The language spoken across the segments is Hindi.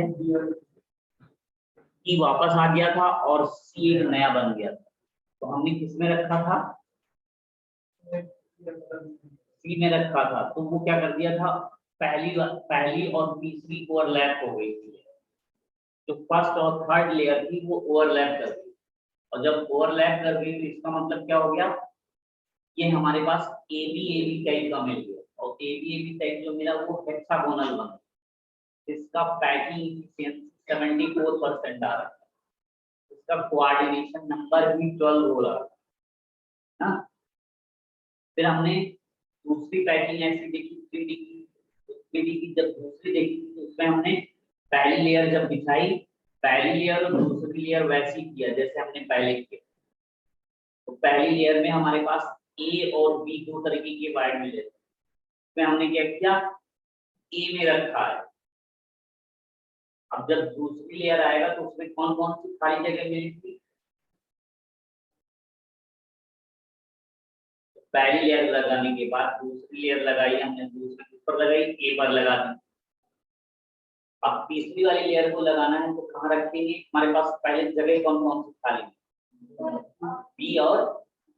है, ई वापस आ गया था और सी एक नया बन गया था। तो हमने किस में रखा था, सी में रखा था। तो वो क्या कर दिया था, पहली और तीसरी ओवरलैप हो गई थी, जो फर्स्ट और थर्ड लेयर थी वो ओवरलैप कर गई। और जब ओवरलैप कर गई तो इसका मतलब क्या हो गया, ये हमारे पास ए बी टाइप का मिल गया। और ए बी टाइप जो मिला वो हेक्सागोनल बना, इसका पैकिंग एफिशिएंसी 74% आ रहा है, इसका कोऑर्डिनेशन नंबर भी 12 हो रहा है ना। फिर हमने दूसरी पैकिंग ऐसी देखी 3D की, 3D की जब दूसरी देखी तो उसमें हमने पहली लेयर जब बिछाई, पहली लेयर और दूसरी लेयर वैसी किया जैसे हमने पहले किया। तो पहली लेयर में हमारे पास ए और बी दो तरीके के वायर मिले, उसमें हमने क्या किया, ए में रखा है। अब जब दूसरी लेयर आएगा तो उसमें कौन कौन सी खाली जगह मिली थी, पहली लेयर लगाने के बाद दूसरी लेयर लगाई हमने, दूसरी ऊपर लगाई, ए पर लगा दी। अब तीसरी वाली लेयर को लगाना है तो कहाँ रखेंगे, हमारे पास पहले जगह कौन कौन सी खाली है, बी और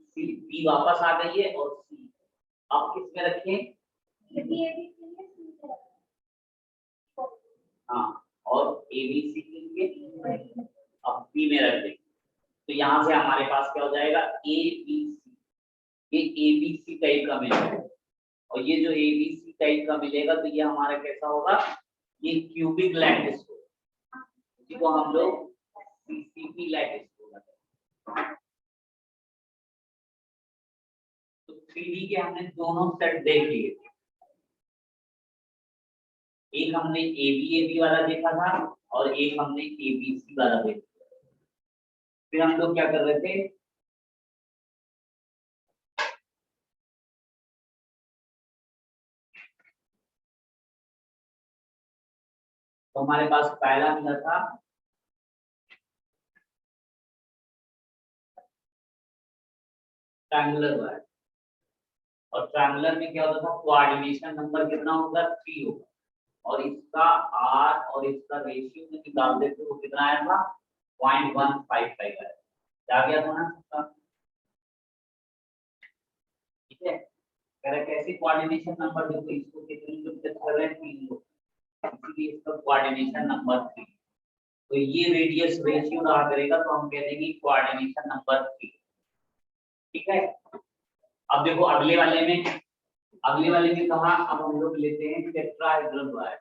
सी। बी वापस आ गई है और सी आप किस में रखें, हाँ, और ए बी सी के लिए अब बी में रख देंगे। तो यहाँ से हमारे पास क्या हो जाएगा, ए बी सी, ये ए बी सी टाइप का मिलेगा। और ये जो ए बी सी टाइप का मिलेगा तो ये हमारा कैसा होगा, ये क्यूबिक लैटिस होगा, जिसको हम लोग सीसीपी लैटिस बोलते हैं। तो 3D के हमने दोनों सेट देख लिए, एक हमने ए बी वाला देखा था और एक हमने ए बी सी वाला देखा। फिर हम लोग क्या कर रहे थे, तो हमारे पास पहला मिला था ट्रायंगुलर वायर, और ट्रायंगुलर में क्या होता था, कोऑर्डिनेशन नंबर कितना होगा, 3 होगा। और इसका आर और इसका रेशियो में निकाल देते वो कितना आया था, 0.155 आया, आ गया था ना सबका। ठीक है, कह रहा कैसे कोऑर्डिनेशन नंबर, देखो इसको कितनी लोग कर रहे हैं, 3 लोग, इसलिए इसका कोऑर्डिनेशन नंबर 3। तो ये रेडियस रेशियो रहा करेगा तो हम कह देंगे कोऑर्डिनेशन नंबर 3। ठीक है, अब देखो अगले वाले में कहा, अब हम लोग लेते हैं टेट्राहेड्रल वायर।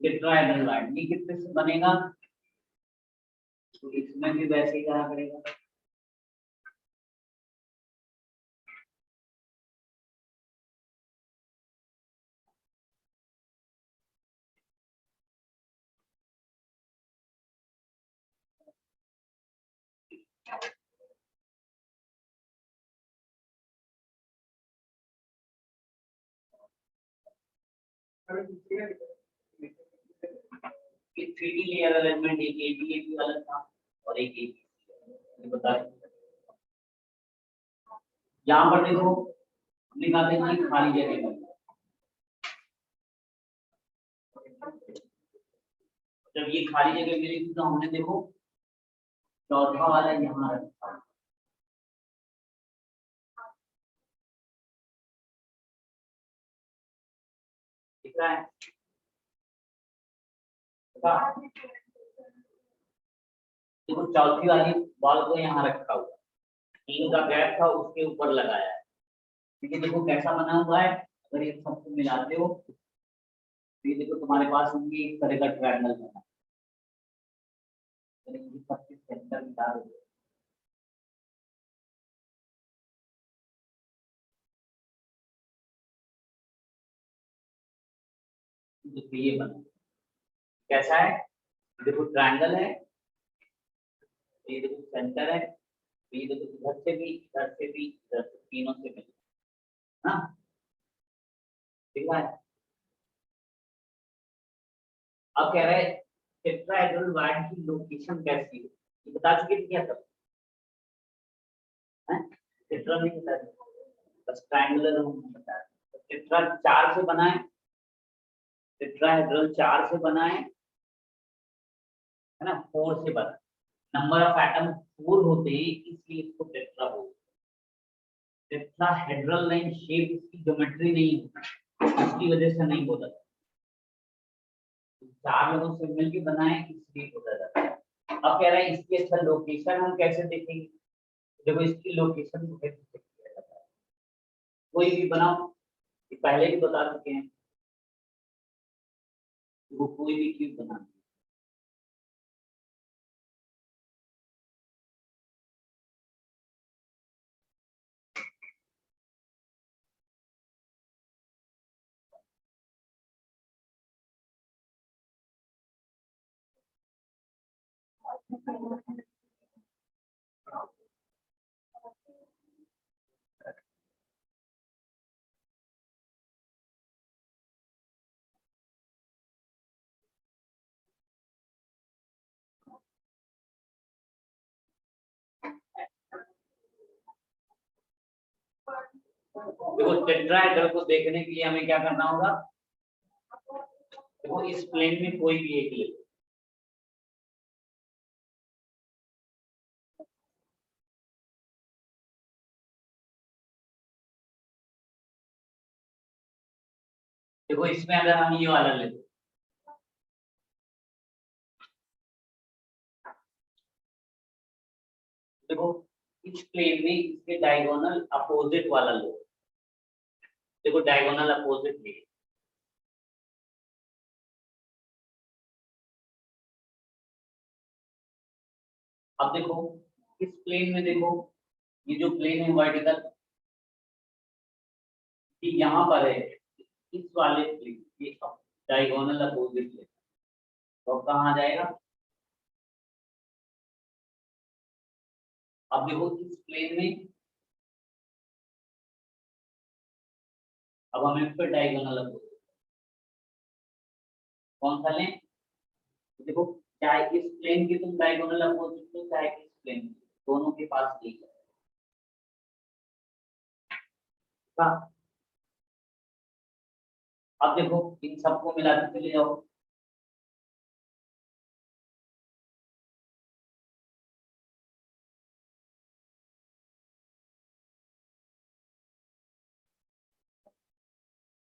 टेट्राहेड्रल वायर ये कितने से बनेगा, तो इसमें भी वैसे ही करा करेगा। ये 3D लेयर अरेंजमेंट, एक एबी वाला था और एक एबी बता। यहाँ पर देखो हमने कहा था कि खाली जगह में, जब ये खाली जगह मिली थी तो हमने देखो चौथा वाला यहाँ रखा, दिख रहा है, देखो चौथी वाली बॉल को यहाँ रखा हुआ, 3 का गैप था उसके ऊपर लगाया है। ठीक है, देखो कैसा बना हुआ है, अगर ये सबको मिलाते हो तो ये देखो तुम्हारे पास ये इस तरह का ट्रायंगल बना, ये सबके सेंटर मिला दो, तो ये बना कैसा है, देखो ट्रायंगल है, ये देखो सेंटर है, ये देखो इधर से भी, इधर से भी, इधर से, तीनों से मिले ना, ठीक है। अब कह रहे हैं टेट्राहेड्रल वायर की लोकेशन कैसी है, ये बता चुके थे क्या सब। टेट्रा नहीं बता रहे, बस ट्रायंगुलर हम बता रहे। तो टेट्रा 4 से बना है, टेट्राहेड्रल 4 से बना है ना, 4 से बना। नंबर ऑफ एटम 4 होते हैं इसलिए इसको टेट्रा बोलते हैं। टेट्राहेड्रल लाइन शेप इसकी ज्योमेट्री नहीं है, इसकी वजह से नहीं बोला जाता। 4 लोगों से मिलकर बना है इसलिए बोला जाता है। अब कह रहा है इसकी अच्छा लोकेशन हम कैसे देखेंगे? देखो इसकी लोकेशन को कैसे चेक किया जाता है, कोई भी बनाओ, ये पहले भी बता चुके हैं, वो कोई भी क्यूब बना। देखो टेट्राहेड्रल को देखने के लिए हमें क्या करना होगा? देखो इस प्लेन में कोई भी एक ले लो, देखो इसमें अगर हम ये वाला ले लो, देखो इस प्लेन में इसके डायगोनल अपोजिट वाला लो, देखो डायगोनल अपोजिट ले। अब देखो इस प्लेन में देखो, ये जो प्लेन है वर्टिकल, ये यहाँ पर है, इस वाले प्लेन ये डायगोनल अपोजिट ले, तो कहाँ आ जाएगा? अब देखो इस प्लेन में, अब हमें इस पर डायगोनल अपोजिट कौन सा लें? देखो चाहे इस प्लेन की तुम डायगोनल अपोजिट लो, चाहे इस प्लेन की, दोनों के पास एक है। अब देखो इन सबको मिलाते चले जाओ,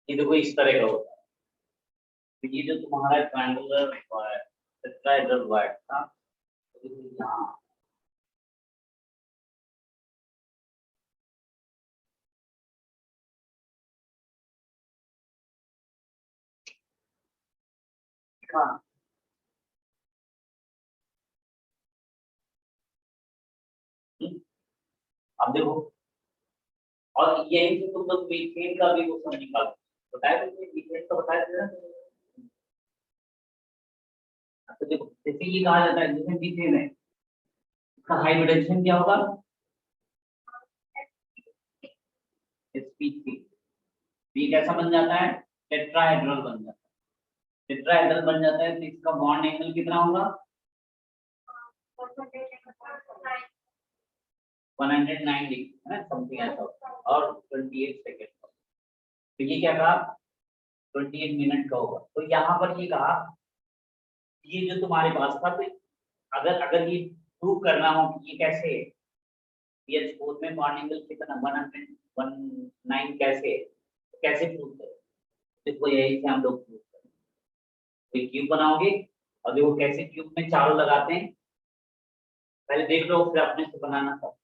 ये देखो इस तरह का होता है। तो ये जो तुम्हारा ट्रायंगुलर टेट्राहेड्रल वाइड था, तो देखो यहाँ हाँ, अब देखो, और यही से तुम लोग मीथेन का भी वो सब निकालो, बताया तुमने मीथेन का बताया था ना? तो देखो जैसे ये कहा जाता है जैसे मीथेन है, इसका हाइब्रिडेशन क्या होगा? sp3, ये कैसा बन जाता है? टेट्राहेड्रल बन जाता है। टेट्राहेड्रल बन जाता है तो इसका बॉन्ड एंगल कितना होगा? 109 डिग्री है ना, समथिंग ऐसा होगा, और 28 सेकेंड। तो ये क्या कहा? 28 मिनट का होगा। तो यहाँ पर ये कहा, ये जो तुम्हारे पास था, तो अगर अगर ये प्रूव करना हो कि ये कैसे है, पीएच4 में बॉन्ड एंगल कितना 119 कैसे है, तो कैसे प्रूव करें? देखो यही से हम लोग प्रूव करें। तो क्यूब बनाओगे, और देखो कैसे क्यूब में चारों लगाते हैं, पहले देख लो फिर अपने से बनाना था।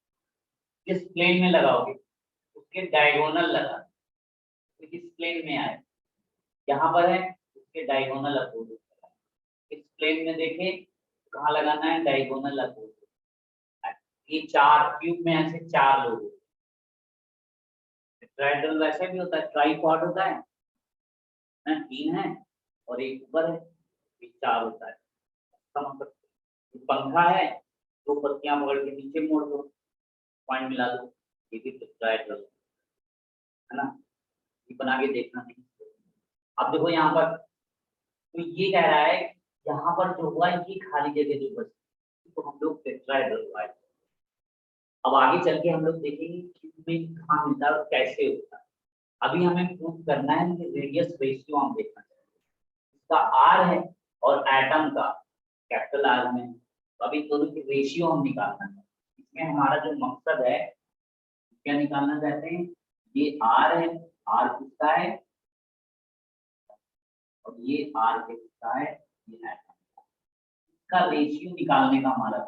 जिस प्लेन में लगाओगे उसके डायगोनल लगा, तो किस प्लेन में आए, यहाँ पर है, उसके डायगोनल अपोजिट। इस प्लेन में देखें कहाँ लगाना है, डायगोनल अपोजिट। ये 4 क्यूब में ऐसे 4 लोग होते हैं। ट्राइडल वैसे भी होता है, ट्राइपॉड होता है ना, 3 है और एक ऊपर है, ये 4 होता है। इसका मतलब पंखा है, 2 पत्तियां पकड़ के नीचे मोड़ दो, पॉइंट मिला दो, ये भी ट्राइडल है ना। ये बना के देखना नहीं। अब देखो यहाँ पर, तो ये कह रहा है यहाँ पर जो हुआ ये खाली जगह जो बची, तो हम लोग टेट्राहेड्रल वाइड। अब आगे चल के हम लोग देखेंगे कि में कहाँ मिलता है और कैसे होता है। अभी हमें प्रूव करना है कि रेडियस रेशियो हम देखना चाहिए, इसका आर है और एटम का कैपिटल आर में, तो अभी दोनों की रेशियो हम निकालना है। इसमें हमारा जो मकसद है क्या निकालना चाहते हैं, ये आर है, आर किसका है और ये आर किसका है, ये एटम का रेशियो निकालने का हमारा।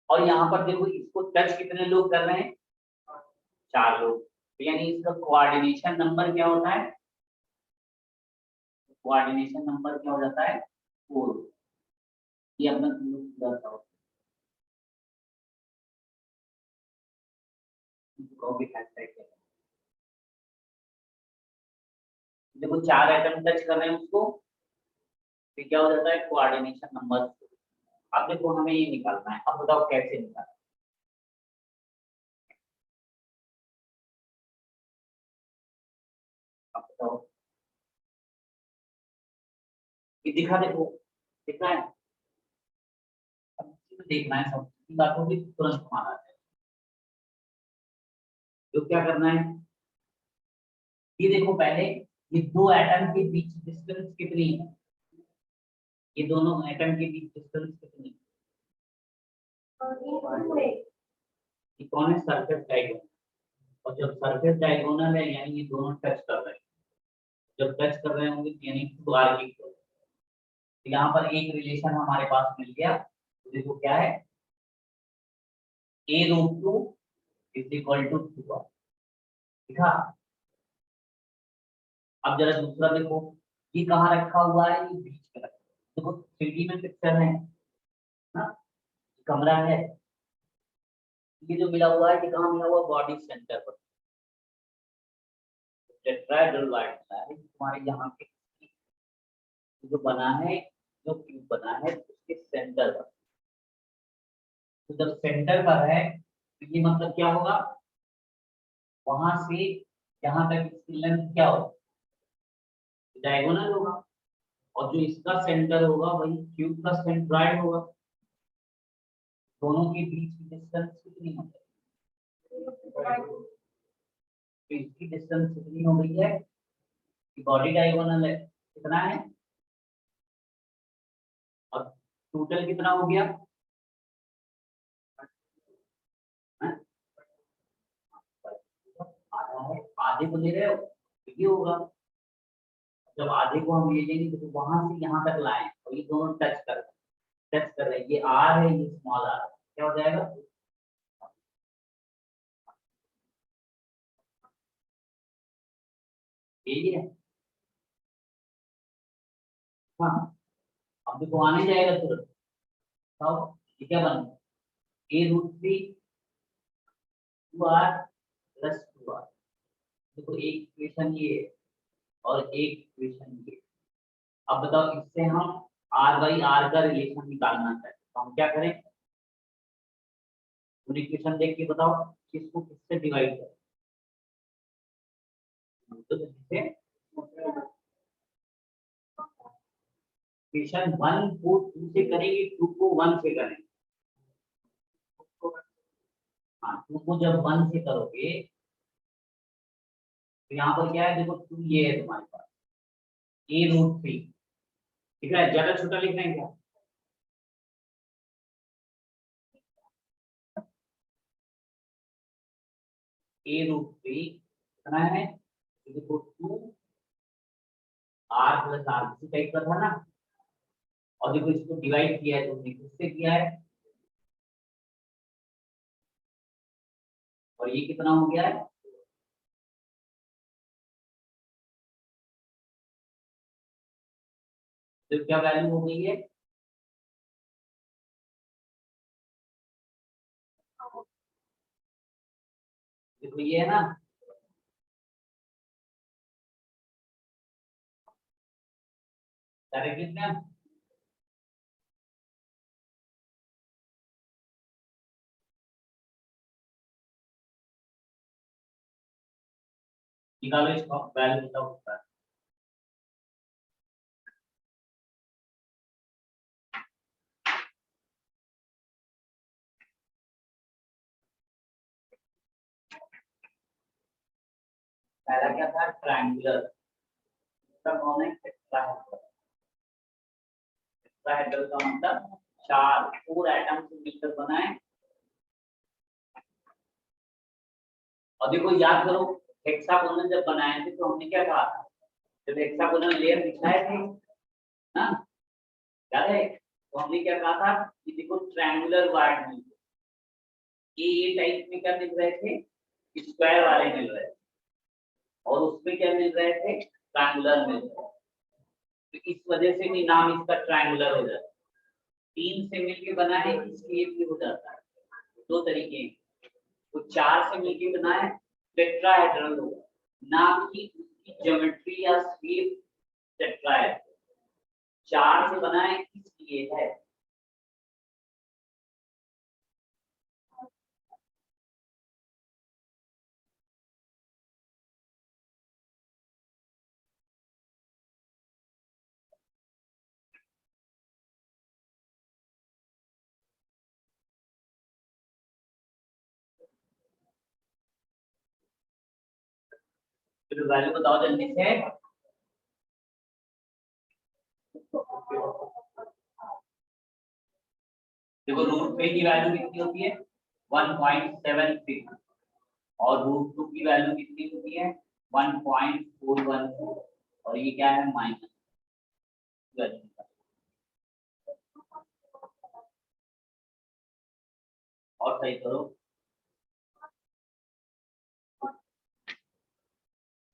और यहाँ पर देखो इसको टच कितने लोग कर रहे हैं, 4 लोग, तो यानी इसका कोऑर्डिनेशन नंबर क्या होता है, कोऑर्डिनेशन नंबर क्या हो जाता है 4। ये अपना पूरा देखो 4 एटम टच कर रहे हैं उसको, फिर क्या हो जाता है कोऑर्डिनेशन नंबर। अब देखो हमें ये निकालना है, अब बताओ कैसे निकालना है। अब बताओ ये दिखा, देखो दिख रहा है, अब इसमें देखना है सब बातों की तुरंत हमारा है। तो क्या करना है, ये देखो पहले ये दो एटम के बीच डिस्टेंस कितनी है, ये दोनों एटम के बीच डिस्टेंस कितनी है, ये कौन है सरफेस डायगोनल, और जब सरफेस डायगोनल है यानी ये दोनों टच कर रहे हैं, जब टच कर रहे होंगे यानी 2 आर की, तो यहाँ पर एक रिलेशन हमारे पास मिल गया, तो देखो क्या है a√2 is equal to 2r, दिखा। अब जरा दूसरा देखो, ये कहाँ रखा हुआ है, ये बीच में रखा है। देखो 3D में पिक्चर है ना, कमरा है, ये जो मिला हुआ है ये कहाँ मिला हुआ, बॉडी सेंटर पर, टेट्राहेड्रल मिला है तुम्हारे यहाँ पे, जो बना है, जो क्यूब बना है उसके सेंटर पर। तो जब सेंटर पर है तो ये मतलब क्या होगा, वहां से यहाँ तक इसकी लेंथ क्या होगा, डायगोनल होगा, और जो इसका सेंटर होगा वही क्यूब का सेंट्रॉइड होगा, दोनों के बीच की डिस्टेंस कितनी हो जाएगी, तो इसकी डिस्टेंस कितनी हो गई है, बॉडी डायगोनल है कितना है, और टोटल कितना हो गया, आधा है, आधे को ले रहे हो तो ये होगा, जब आधे को हम ले लेंगे तो वहां से यहाँ तक लाए और ये दोनों टच कर रहे हैं, ये आर है ये स्मॉल आर, क्या हो जाएगा, यही है। हाँ अब देखो आने जाएगा तुरंत, तो ये क्या बन a√3 2r प्लस 2r, देखो एक इक्वेशन ये है और एक इक्वेशन ये। अब बताओ इससे हम r बाई r का रिलेशन निकालना चाहते हैं, तो हम क्या करें, पूरी इक्वेशन देख के बताओ किसको किससे डिवाइड करें, तो जैसे इक्वेशन 1 को 2 से करेंगे, 2 को 1 से करेंगे, हाँ 2 को जब 1 से करोगे तो यहाँ पर क्या है, देखो 2 ये है तुम्हारे पास a√3, ठीक है, ज्यादा छोटा लिखना है क्या, a√3 कितना है, देखो 2 r प्लस r इसी टाइप का था ना, और देखो इसको डिवाइड किया है तुमने किससे किया है, और ये कितना हो गया है, तो क्या वैल्यू हो गई है, देखो ये है ना, डायरेक्ट लिखते हैं, निकालो इसका वैल्यू बताओ। पहला क्या था, ट्रायंगुलर, इसका कौन है, टेट्राहेड्रल। टेट्राहेड्रल का मतलब 4 एटम से मिलकर बना है। और देखो याद करो, हेक्सागोनल जब बनाए थे तो हमने क्या कहा था, जब हेक्सागोनल लेयर दिखाए थे ना, याद है, तो हमने क्या कहा था कि देखो ट्रायंगुलर वार्ड में ये टाइप में क्या मिल रहे थे, स्क्वायर वाले मिल रहे थे, और उसमें क्या मिल रहे थे, ट्रायंगुलर मिल रहे थे। तो इस वजह से भी नाम इसका ट्रायंगुलर हो जाता है। 3 से मिलके बना है इसलिए भी हो जाता है। 2 तरीके हैं, तो 4 से मिलके बना है टेट्राहेड्रल होगा, नाम की उसकी ज्योमेट्री या शेप टेट्राहेड्रल। 4 से बना है इसलिए है। फिर वैल्यू बताओ जल्दी से। देखो √3 की वैल्यू कितनी होती है, 1.76, और √2 की वैल्यू कितनी होती है, 1.414, और ये क्या है, माइनस। और सही करो,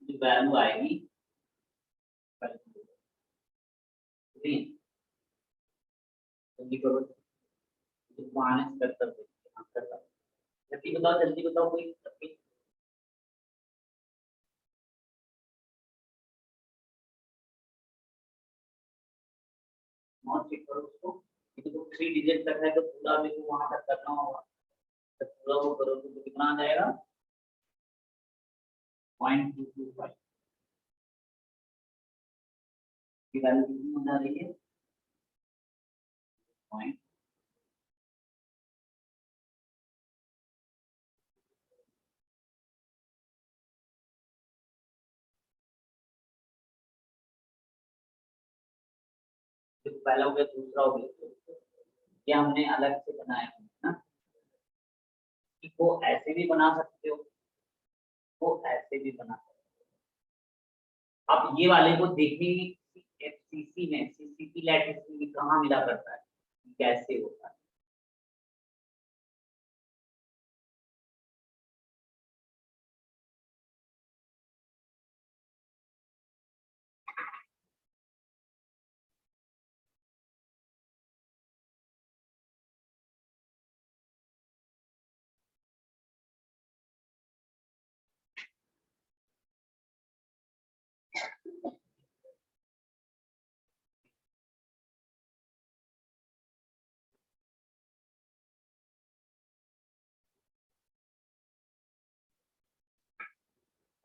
जो वैल्यू आएगी जल्दी करो, माइनस कर जल्दी बताओ, जल्दी बताओ, कोई नॉट चेक करो उसको। ये तो 3 डिजिट तक है तो पूरा भी वहां तक करना होगा, तो पूरा वो करो तो कितना आ जाएगा, 0.225 की वैल्यू कितनी हो जा रही है, पॉइंट। पहला हो गया, दूसरा हो गया, ये हमने अलग से बनाया है ना, कि वो ऐसे भी बना सकते हो, वो ऐसे भी बना सकते हो। अब ये वाले को देखेंगे एफसीसी में, सीसीपी लैटिस में कहाँ मिला करता है, कैसे होता है।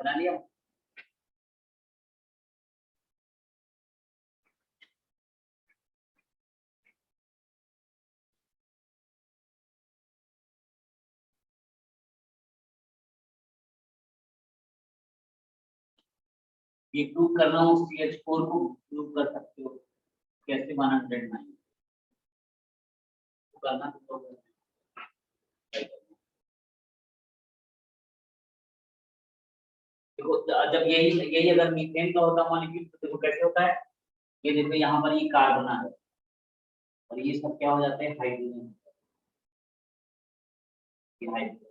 बना लिया। ये प्रूव कर रहा हूँ, CH4 को प्रूव कर सकते हो कैसे, 109 करना तो देखो, जब यही यही अगर मीथेन का होता मॉलिक्यूल तो देखो कैसे होता है, ये देखो यहाँ पर ये कार्बन आ है और ये सब क्या हो जाते हैं, हाइड्रोजन, ये हाइड्रोजन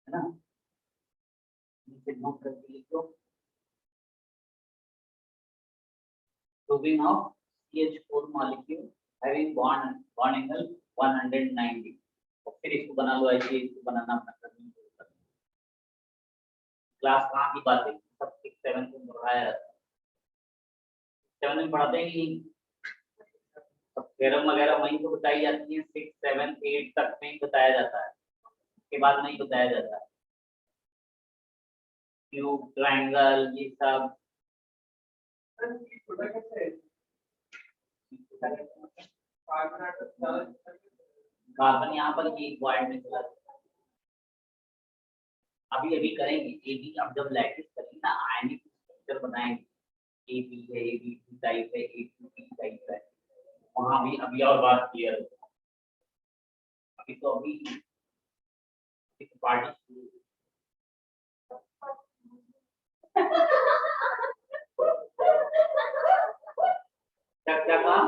है ना, नीचे नोट करके लिखो, proving of CH4 molecule having bond angle 190, और फिर इसको बना लो ऐसे, इसको बनाना अपना करनी है। क्लास कहाँ की बात है, सब 6 7 में पढ़ाया जाता है, 7 में पढ़ाते हैं कि सब थ्योरम वगैरह वहीं तो बताई जाती है, 6 7 8 तक में ही बताया जाता है, उसके बाद नहीं बताया जाता है। क्यूब, ट्रायंगल, ये सब कार्बन यहाँ पर एक बॉन्ड में चला, अभी अभी करेंगे ए बी। अब जब लैटिस करेंगे ना आयनिक स्ट्रक्चर बनाएंगे, ए बी है, ए बी टाइप है, ए बी टाइप है, वहां भी अभी और बात क्लियर हो। अभी तो अभी एक पार्टी शुरू क्या क्या कहा?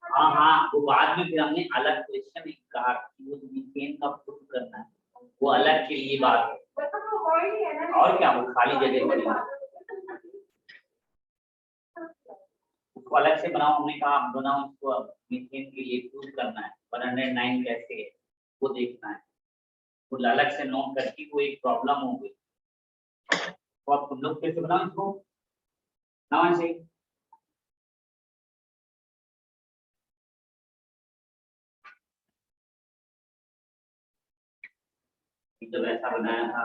हाँ हाँ, वो बाद में फिर हमने अलग क्वेश्चन कहा कि वो मीथेन का प्रूफ करना है, वो अलग के लिए बात है। और क्या, वो खाली जगह पड़ी उसको अलग से बनाओ, हमने कहा हम बनाओ इसको, मीथेन के लिए प्रूफ करना है 109 कैसे है वो देखना है, वो अलग से नोट करके वो एक प्रॉब्लम हो गई। तो अब तुम लोग कैसे बनाओ इसको, ना ऐसे जब ऐसा बनाया था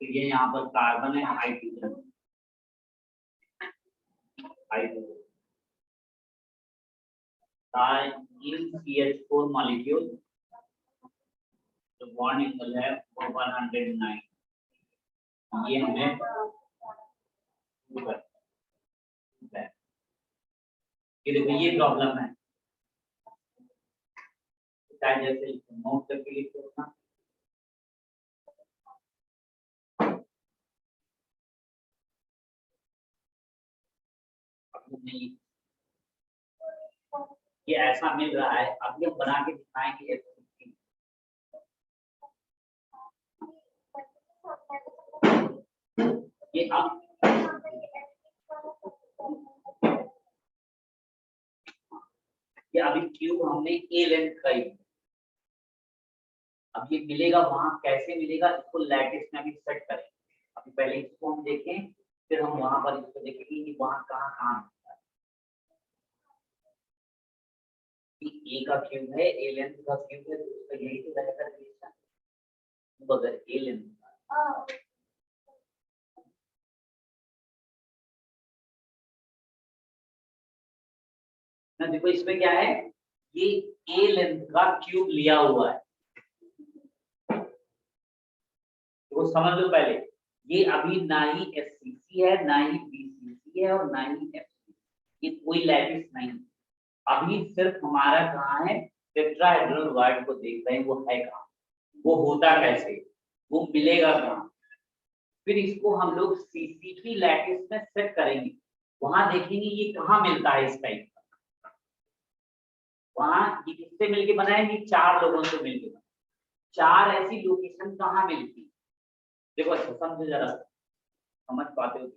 ये यहाँ पर कार्बन है, हाइड्रोजन in CH4 molecule जो बॉन्ड एंगल है वो 109, ये हमें ये देखो ये प्रॉब्लम है, जैसे नोट करके लिखो ना, नहीं ये ऐसा मिल रहा है, अभी हम बना के दिखाएंगे। ये अब ये अभी क्यूब हमने ए लेंथ का ही, अब ये मिलेगा वहां कैसे मिलेगा, इसको लैटिस में भी सेट करें। अभी पहले इसको हम देखें, फिर हम वहां पर इसको देखेंगे कि वहां कहाँ कहाँ ए का क्यूब है, ए लेंथ का क्यूब है, तो उसका यही तो रहेगा रिलेशन। अगर ए लेंथ ना, देखो इसमें क्या है, ये ए लेंथ का क्यूब लिया हुआ है, तो समझ लो पहले, ये अभी ना ही एफसीसी है, ना ही बीसीसी है, और ना ही एफसीसी, ये कोई लैटिस नहीं। अभी सिर्फ हमारा कहाँ है, टेट्राहेड्रल वर्ड को देख रहे हैं, वो है कहाँ, वो होता कैसे, वो मिलेगा कहाँ, फिर इसको हम लोग सीसीपी लैटिस में सेट करेंगे, वहां देखेंगे ये कहाँ मिलता है इस टाइप का। वहां ये किससे मिलके बनाएंगे, 4 लोगों से मिलके बनाए, 4 ऐसी लोकेशन कहाँ मिलती है। देखो अच्छा समझो जरा, समझ पाते हो,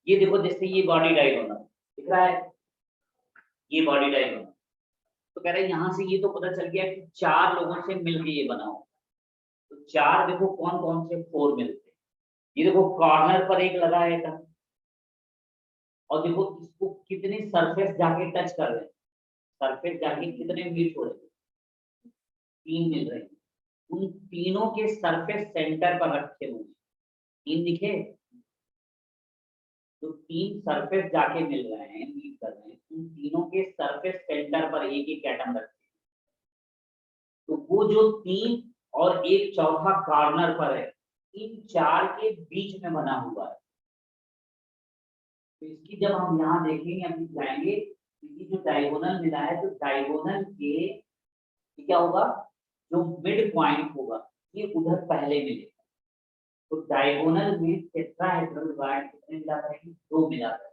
ये देखो जैसे ये बॉडी डायगोनल दिख रहा है, ये बॉडी डायगोनल, तो कह रहे हैं यहाँ से ये तो पता चल गया कि 4 लोगों से मिलके ये बना हो, तो 4 देखो कौन कौन से 4 मिलते हैं, ये देखो कॉर्नर पर एक लगा है था, और देखो इसको कितने सरफेस जाके टच कर रहे हैं, सरफेस जाके कितने मीट हो रहे हैं, 3 मिल रहे हैं, उन तीनों के सरफेस सेंटर पर रखे हुए 3 दिखे, तो 3 सरफेस जाके मिल रहे हैं, मीट कर रहे हैं, उन तीनों के सरफेस सेंटर पर एक एक एटम रखे, तो वो जो 3 और एक चौथा कॉर्नर पर है, इन 4 के बीच में बना हुआ है। तो इसकी जब हम यहाँ देखेंगे, हम जाएंगे, ये जो डायगोनल मिला है, तो डायगोनल के क्या होगा, जो मिड पॉइंट होगा ये उधर पहले मिलेगा, तो डायगोनल में टेट्राहेड्रल बॉन्ड कितने मिला करेंगे, 2 मिला करेंगे,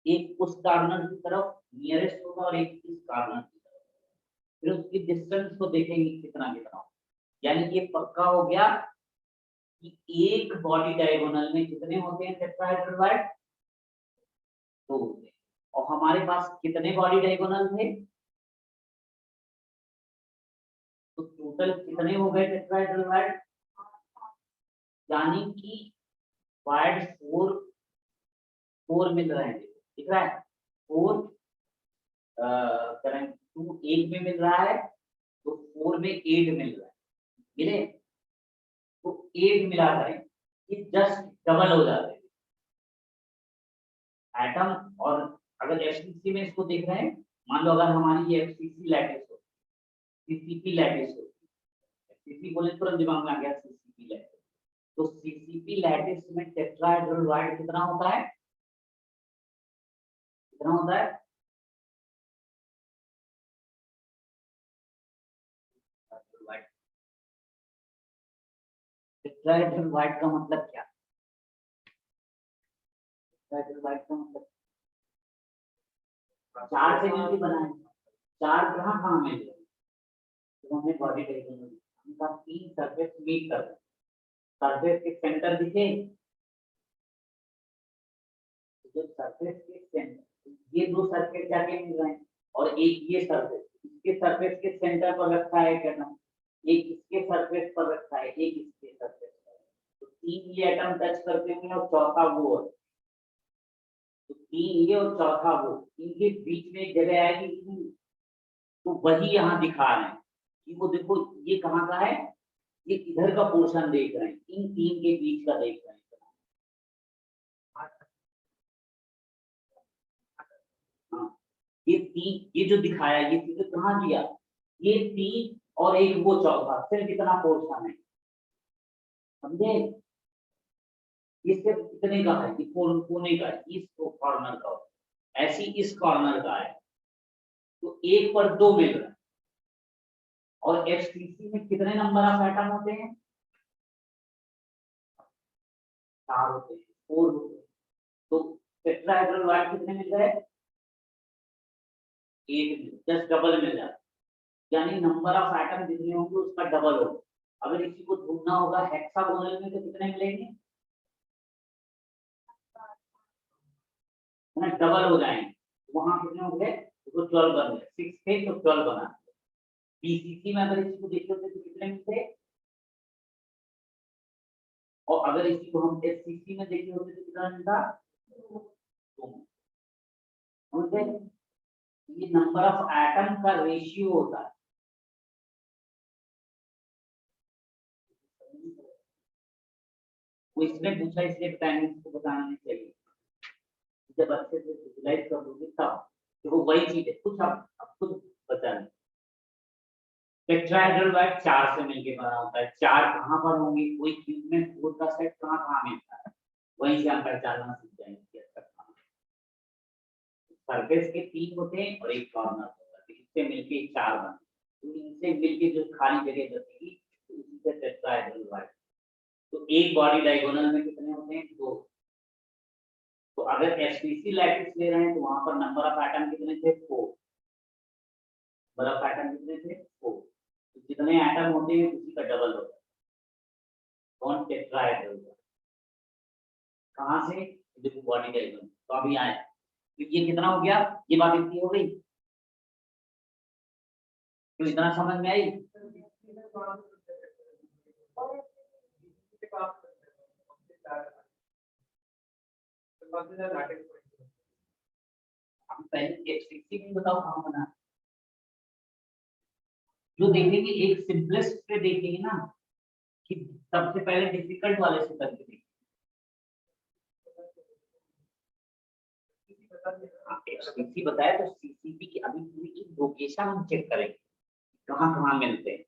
एक उस कॉर्नर की तरफ नियरेस्ट होगा और एक इस कॉर्नर की तरफ, फिर उसकी डिस्टेंस को देखेंगे कितना कितना, यानी ये पक्का हो गया कि एक बॉडी डायगोनल में कितने होते हैं टेट्राहेड्रल बॉन्ड, 2 होते हैं, और हमारे पास कितने बॉडी डायगोनल थे, तो टोटल कितने हो गए टेट्राहेड्रल बॉन्ड, यानी कि वाइड 4 मिल रहे हैं, दिख रहा है 4 करेंट 2 8 में मिल रहा है, तो 4 में 8 मिल रहा है, मिले तो 8 मिला करें, ये जस्ट डबल हो जाते हैं एटम। और अगर एफसीसी में इसको देख रहे हैं, मान लो अगर हमारी ये एफसीसी लैटिस हो, सीसीपी लैटिस हो, सीसी बोले तुरंत दिमाग में आ गया सीसीपी लैटिस, तो सीसीपी लैटिस में टेट्राहेड्रल वाइड कितना होता है, कितना होता है, टेट्राहेड्रल वाइड का मतलब क्या, टेट्राहेड्रल वाइड का मतलब 4 से मिलकर बना है, 4 कहाँ मिल रहे, तो हमें बॉडी डायग्राम में हमका 3 सरफेस मीट कर, सरफेस के सेंटर दिखे, तो सरफेस के सेंटर ये 2 सरफेस जाके मिल रहे हैं, और एक ये सरफेस इसके सरफेस के सेंटर पर रखा है एटम, एक इसके सरफेस पर रखा है, एक इसके सरफेस पर, तो 3 ये एटम टच करते होंगे और चौथा वो, तो 3 ये और चौथा वो, इनके बीच में एक जगह आएगी, तो वही यहाँ दिखा रहे हैं कि वो देखो ये कहाँ का है, ये इधर का पोर्शन देख रहे हैं, इन 3 के बीच का देख रहे हैं। हाँ, ये 3 ये जो दिखाया ये सीधे कहाँ दिया, ये 3 और एक वो चौथा, सिर्फ कितना पोर्शन है, समझे, ये सिर्फ कितने का है, ये कोने का है, इस कॉर्नर का, ऐसी इस कॉर्नर का है, तो 1 पर 2 मिल रहा है। और एफसीसी में कितने नंबर ऑफ एटम होते हैं, 4 होते हैं, 4 होते हैं, तो टेट्राहेड्रल वाइड कितने मिल रहे हैं, 8 जस्ट डबल मिल जाता है, यानी नंबर ऑफ एटम जितने होंगे उसका डबल होगा। अगर इसी को ढूंढना होगा हेक्सागोनल में तो कितने मिलेंगे, ना डबल हो जाएंगे, वहां कितने हो गए, तो 12 बन गए, 6 थे तो 12 बना। बीसीसी में अगर इसी को देखे होते तो कितने मिलते, और अगर इसी को हम एफसीसी में देखे होते तो कितना मिलता, समझे, ये नंबर ऑफ एटम का रेशियो होता है। वो इसमें पूछा इसलिए बताएंगे, इसको बताना नहीं चाहिए, जब अच्छे से विजुलाइज कर दोगे तब, तो वो वही चीज है, कुछ अब खुद बताना। टेट्राहेड्रल वाइड 4 से मिलके बना होता है, 4 कहाँ पर होंगे, कोई क्यूब में 4 का सेट कहाँ कहाँ मिलता है, वहीं से हम पहचानना सीख जाएंगे कि अच्छा कहाँ। सरफेस के 3 होते हैं और एक कॉर्नर होता है, इससे मिलके 4 बनते, तो इनसे मिलके जो खाली जगह बचेगी तो उसी से टेट्राहेड्रल वाइड। तो एक बॉडी डायगोनल में कितने होते हैं, 2। तो अगर एफसीसी लैटिस ले रहे हैं तो वहां पर नंबर ऑफ एटम कितने थे, 4, नंबर ऑफ एटम कितने थे, 4, तो जितने एटम होते हैं उसी का डबल होता है, कौन, टेट्राहेड्रल। कहां से, देखो बॉडी डायग्राम तो अभी आए, तो ये कितना हो गया, ये बात इतनी हो गई, तो इतना समझ में आई। अब पहले एफसीसी में बताओ कहां बना, जो देखेंगे एक सिंपलेस्ट पे देखेंगे ना, कि सबसे पहले डिफिकल्ट वाले से करके देखेंगे, एफसीसी बताया तो सीसीपी की अभी पूरी की लोकेशन हम चेक करेंगे कहां कहां मिलते हैं।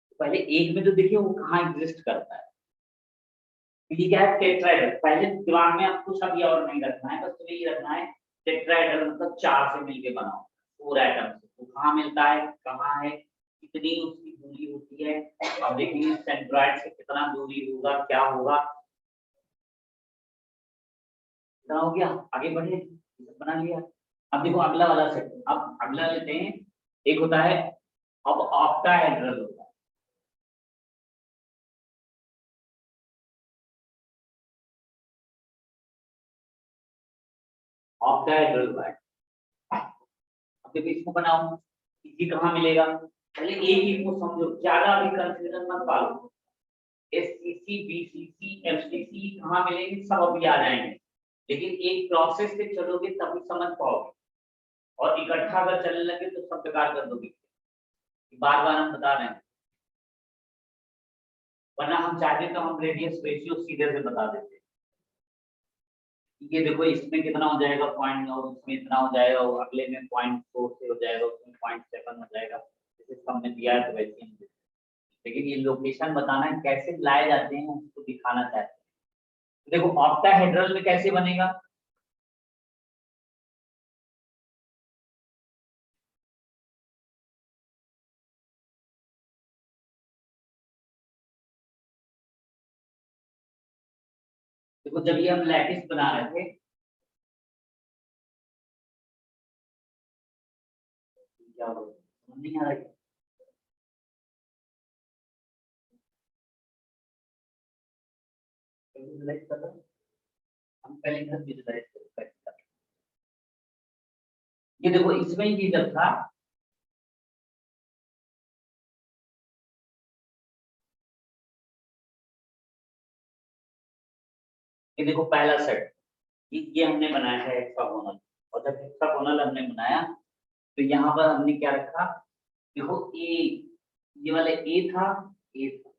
तो पहले एक में तो देखिए वो कहां एग्जिस्ट करता है, ये क्या है, टेट्राहेड्रल, पहले दिमाग में आपको सब ये और नहीं रखना है, बस तुम्हें ये रखना है टेट्राहेड्रल मतलब 4 से मिलके बना हो, 4 एटम से, तो कहां मिलता है, कहां है, कितनी उसकी दूरी होती है, अब देखेंगे सेंट्रॉइड से कितना दूरी होगा, क्या होगा, कितना हो गया, आगे बढ़े, बना लिया। अब देखो अगला वाला सेट, अब अगला लेते हैं, एक होता है अब ऑक्टाहेड्रल होता है, ऑक्टाहेड्रल वाइड। अब देखो इसको बनाओ, इसी कहाँ मिलेगा, पहले एक ही को समझो, ज्यादा अभी कंफ्यूजन मत पालो, SCC, BCC, FCC कहाँ मिलेंगे, सब अभी आ जाएंगे, लेकिन एक प्रोसेस से चलोगे तभी समझ पाओगे, और इकट्ठा अगर चलने लगे तो सब बेकार कर दोगे। बार बार हम बता रहे हैं, वरना हम चाहते तो हम रेडियस रेशियो सीधे से बता देते। ये देखो इसमें कितना हो जाएगा पॉइंट, और उसमें इतना हो जाएगा, और अगले में 0.4 से हो जाएगा, उसमें 0.7 हो जाएगा, जैसे हमने दिया है तो वैसे ही। लेकिन ये लोकेशन बताना है कैसे लाए जाते हैं, उसको दिखाना चाहते हैं। देखो ऑक्टाहेड्रल में कैसे बनेगा, देखो जब ये हम लैटिस बना रहे थे, क्या नहीं आ रहा है, हम पहले घर विजुलाइज करें। ये देखो इसमें ये जब था, ये देखो पहला सेट, ये हमने बनाया है हेक्सागोनल, और जब हेक्सागोनल हमने बनाया तो यहाँ पर हमने क्या रखा, देखो ए, ये वाले ए था, ए था,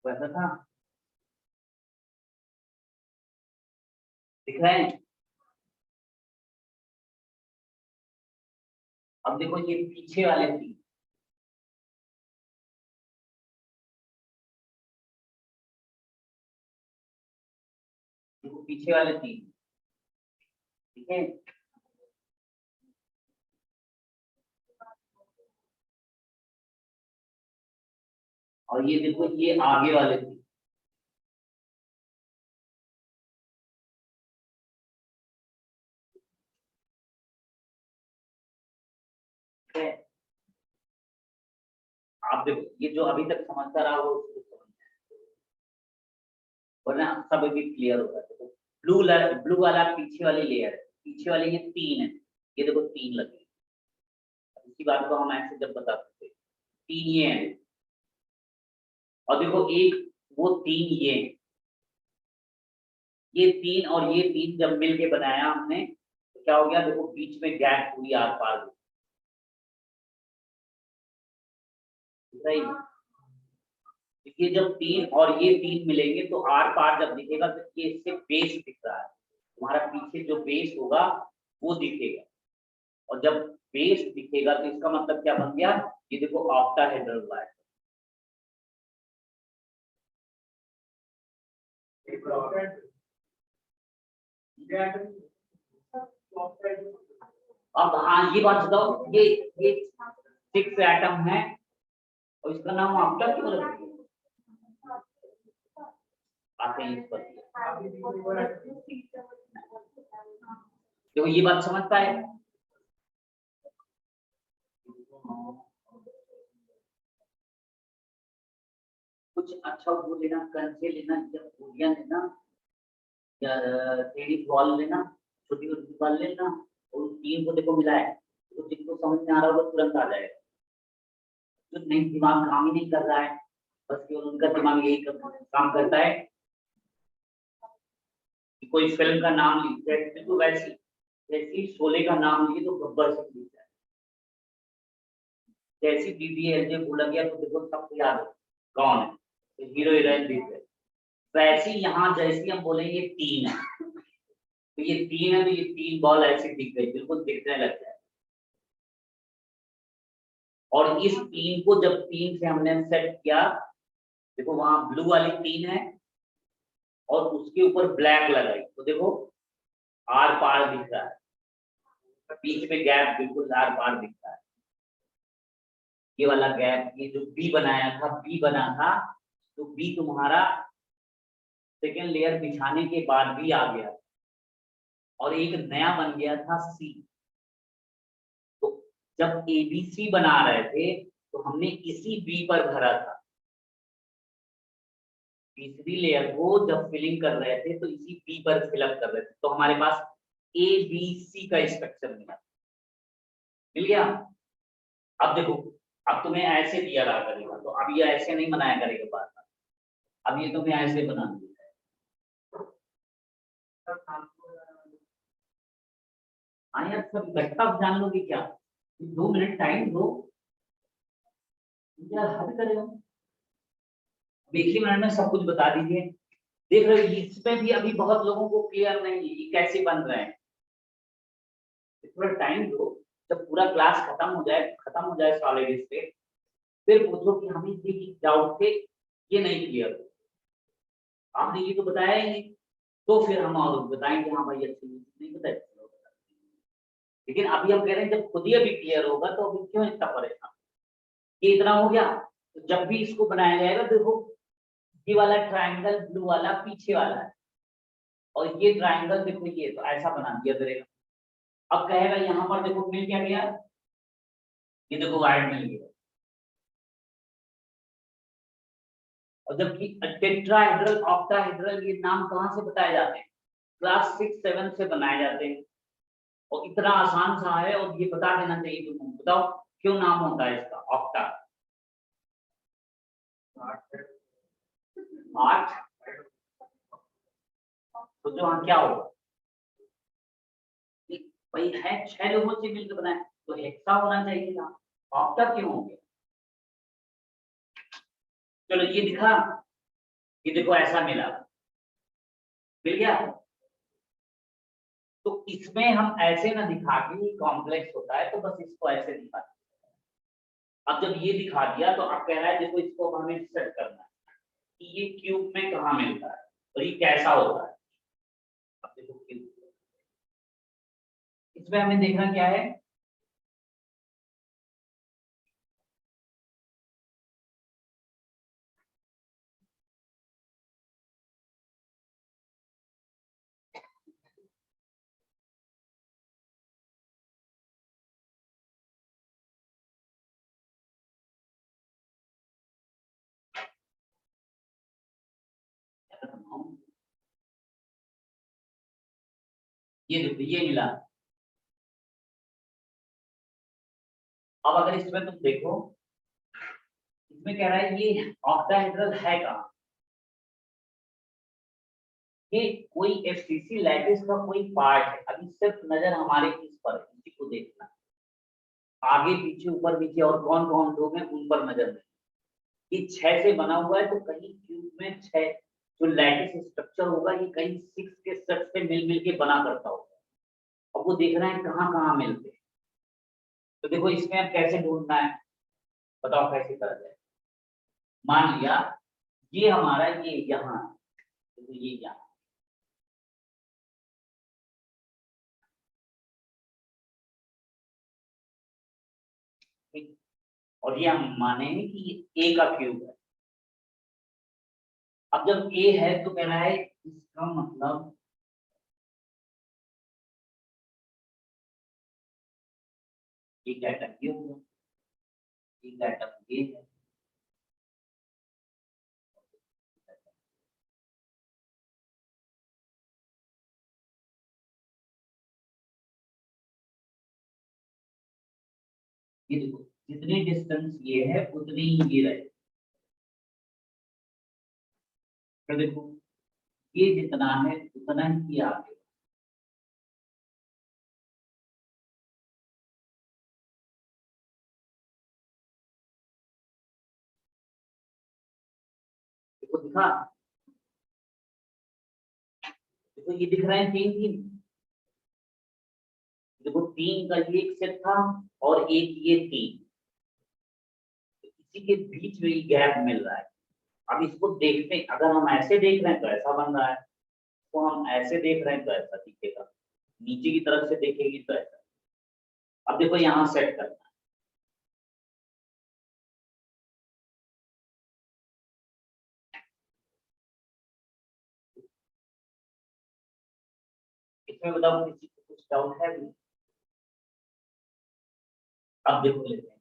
वैसा था, दिख रहे हैं। अब देखो ये पीछे वाले थी, देखो पीछे वाले थी, ठीक है। और ये देखो ये आगे वाले थी, ठीक है। आप देखो ये जो अभी तक समझता रहा वो उसको समझ जाए, वरना सब अभी क्लियर होगा। देखो ब्लू वाला पीछे वाली लेयर है, पीछे वाले ये तीन है, ये देखो तीन लगे, इसी बात को हम ऐसे जब बता सकते, तीन ये है, और देखो एक वो तीन ये तीन और ये तीन जब मिलके बनाया हमने तो क्या हो गया, देखो बीच में गैप पूरी आर पार हो गई। देखिए जब तीन और ये तीन मिलेंगे तो आर पार जब दिखेगा तो ये इससे बेस दिख रहा है, तुम्हारा पीछे जो बेस होगा वो दिखेगा, और जब बेस दिखेगा तो इसका मतलब क्या बन गया, ये देखो ऑक्टाहेड्रल लाइन। अब हाँ ये बात बताओ, ये 6 एटम है और इसका नाम ऑक्टा क्यों रख दिया, आते हैं इस पर। देखो ये बात समझ पाए, कुछ अच्छा वो लेना, कंचे लेना या फूलियां लेना या टेढ़ी बॉल लेना, छोटी छोटी बॉल लेना, और उन तीन को देखो मिलाए, तो जिनको समझ में आ रहा होगा तुरंत आ जाएगा, जो नहीं दिमाग काम ही नहीं कर रहा है, बस केवल उनका दिमाग यही काम करता है कि कोई फिल्म का नाम लिखते हैं, तो वैसी जैसी शोले का नाम लिए तो गब्बर से लिखता है, जैसी DDLJ बोला गया तो देखो सबको याद है कौन है, तो हीरो हीरोइन दिख रहे, वैसे यहाँ जैसी हम बोलेंगे तीन है, तो ये तीन है तो ये तीन बॉल ऐसे दिख गई, बिल्कुल दिखने लग जाए। और इस तीन को जब तीन से हमने सेट किया, देखो वहां ब्लू वाली तीन है और उसके ऊपर ब्लैक लगाई, तो देखो आर पार दिख रहा है, बीच में गैप बिल्कुल आर पार दिख रहा है, ये वाला गैप, ये जो बी बनाया था, बी बना था, तो बी तुम्हारा सेकेंड लेयर बिछाने के बाद भी आ गया, और एक नया बन गया था सी। तो जब ABC बना रहे थे तो हमने इसी बी पर भरा था, तीसरी लेयर को जब फिलिंग कर रहे थे तो इसी बी पर फिलअप कर रहे थे, तो हमारे पास ए बी सी का स्ट्रक्चर मिल गया। अब देखो, अब तुम्हें ऐसे दिया रहा करेगा, तो अब ये ऐसे नहीं बनाया करेगा बार बार, अब ये तुम्हें ऐसे बना दिया है। हाँ यार, सब इकट्ठा जान लोगे क्या? 2 मिनट टाइम दो यार, हद करे हो। एक ही मिनट में सब कुछ बता दीजिए। देख रहे हो, इसमें भी अभी बहुत लोगों को क्लियर नहीं है ये कैसे बन रहे हैं। थोड़ा टाइम दो, जब पूरा क्लास खत्म हो जाए सॉलिड स्टेट, फिर पूछो कि हमें ये डाउट थे, ये नहीं क्लियर हो, आपने ये तो बताया ही नहीं, तो फिर हम और बताएंगे हाँ भाई अच्छी नहीं बताया। लेकिन अभी हम कह रहे हैं जब खुद ही अभी क्लियर होगा तो अभी क्यों इतना परेशान। ये इतना हो गया, तो जब भी इसको बनाया जाएगा देखो, ये वाला ट्रायंगल ब्लू वाला पीछे वाला है, और ये ट्रायंगल देखो ये तो ऐसा बना दिया करेगा। अब कहेगा यहाँ पर देखो मिल क्या गया, ये देखो वाइड मिल गया। और जबकि टेट्राहेड्रल ऑक्टाहेड्रल ये नाम कहाँ से बताए जाते हैं? क्लास 6-7 से बनाए जाते हैं, और इतना आसान सा है, और ये बता देना चाहिए तुमको। बताओ क्यों नाम होता है इसका ऑक्टा? 8, तो जो हाँ क्या होगा भाई, है 6 लोगों से मिलकर बनाए, तो हेक्सा होना चाहिए था, ऑक्टा क्यों हो गया? चलो ये दिखा, ये देखो ऐसा मिल गया। तो इसमें हम ऐसे ना दिखा के कॉम्प्लेक्स होता है, तो बस इसको ऐसे दिखा। अब जब ये दिखा दिया तो अब कह रहा है देखो इसको हमें सेट करना है कि ये क्यूब में कहाँ मिलता है और ये कैसा होता है। अब देखो क्यूब, इसमें हमें देखना क्या है, ये देखो ये मिला। अब अगर इसमें तुम देखो, इसमें कह रहा है ये ऑक्टाहेड्रल है कहाँ, ये कोई एफसीसी लैटिस का कोई पार्ट है। अभी सिर्फ नजर हमारे इस पर, इसी को देखना, आगे पीछे ऊपर नीचे और कौन कौन लोग हैं उन पर नजर नहीं। ये 6 से बना हुआ है, तो कहीं क्यूब में 6 जो लैटिस स्ट्रक्चर होगा ये कहीं 6 के सेट से मिल के बना करता होगा। अब वो देख रहे हैं कहाँ कहाँ मिलते हैं, तो देखो इसमें अब कैसे ढूंढना है, बताओ कैसे करा जाए। मान लिया ये हमारा ये यहाँ, तो ये यहाँ, ठीक? और ये हम मानेंगे कि ये ए का क्यूब है। अब जब ए है तो कह रहा है इसका मतलब एक एटम ये होगा, एक एटम ये है, ये देखो जितनी डिस्टेंस ये है उतनी ही ये रहे। तो देखो ये जितना है उतना ही आगे। देखो दिखा, देखो ये दिख रहा है 3-3, देखो 3 का ये एक सेट था और एक ये 3, इसी के बीच में गैप मिल रहा है। अब इसको देखते हैं, अगर हम ऐसे देख रहे हैं तो ऐसा बन रहा है, तो हम ऐसे देख रहे हैं तो ऐसा दिखेगा, नीचे की तरफ से देखेंगे तो ऐसा। अब देखो यहाँ सेट करना है, इसमें बताओ किसी को कुछ डाउट है भी? अब देखो लेते हैं,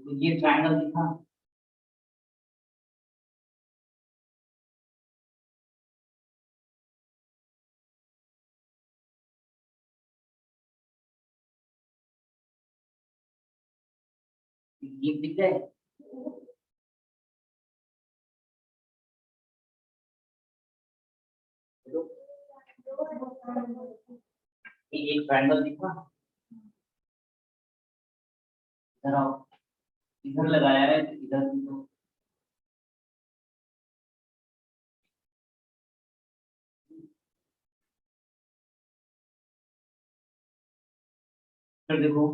ये ट्रायंगल दिखा, ये दिख रहा है। ये एक ट्रायंगल दिखा, इधर आओ, इधर लगाया है, इधर भी तो फिर देखो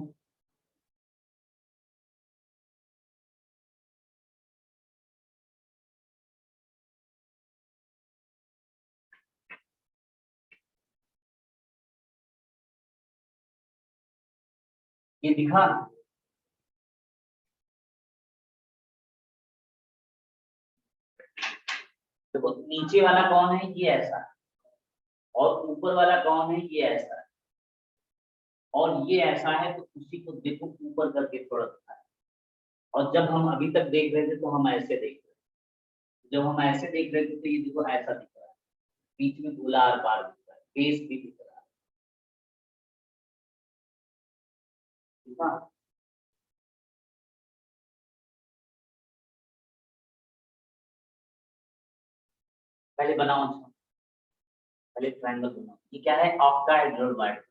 ये दिखा, देखो नीचे वाला कौन है, ये ऐसा, और ऊपर वाला कौन है, ये ऐसा, और ये ऐसा है, तो उसी को देखो ऊपर करके थोड़ा सा है। और जब हम अभी तक देख रहे थे तो हम ऐसे देख रहे थे, जब हम ऐसे देख रहे थे तो ये देखो ऐसा दिख रहा है, बीच में गोला आर पार दिख रहा है, फेस भी दिख रहा है, ठीक है। पहले बनाओ, अच्छा पहले ट्रायंगल बनाओ, ये क्या है, ऑक्टाहेड्रल बाइट।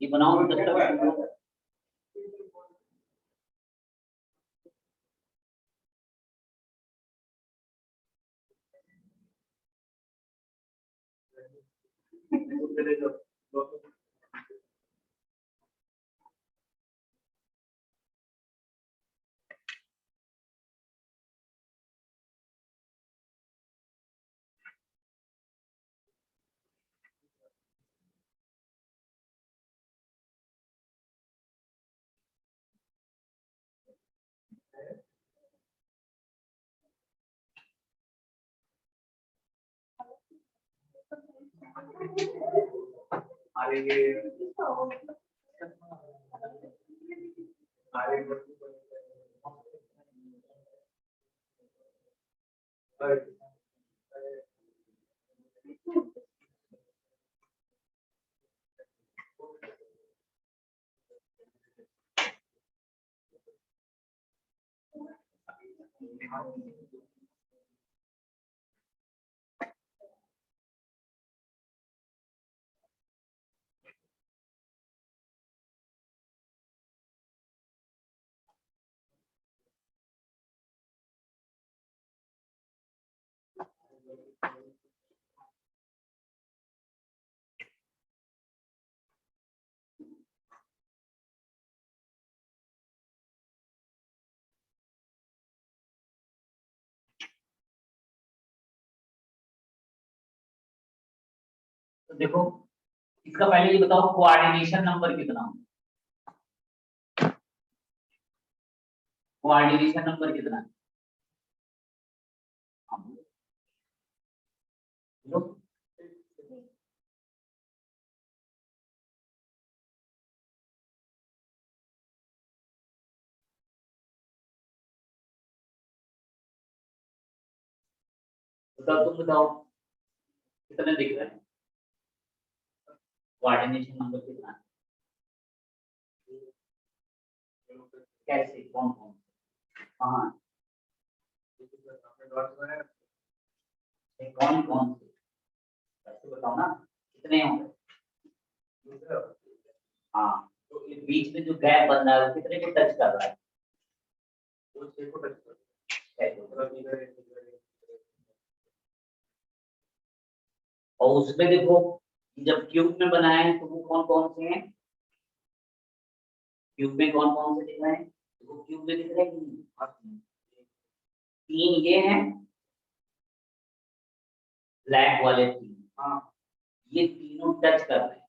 ये बनाओ तो जब तक तो देखो, इसका पहले ये बताओ कोऑर्डिनेशन नंबर कितना हो, कोऑर्डिनेशन नंबर कितना है, बताओ तुम बताओ कितने दिख रहे हैं, कोऑर्डिनेशन नंबर कितना है, कैसे, कौन कौन, हाँ कौन कौन से ऐसे बताओ ना, कितने होंगे? हाँ, तो इस बीच में जो गैप बन रहा है वो कितने को टच कर रहा है? वो 6 को टच कर रहा है। और उसमें देखो जब क्यूब में बनाए हैं तो वो कौन कौन से हैं? क्यूब में कौन कौन से दिख रहे हैं? देखो क्यूब में दिख रहे हैं 3 ये हैं, ब्लैक वाले 3। हाँ, ये तीनों टच कर रहे हैं।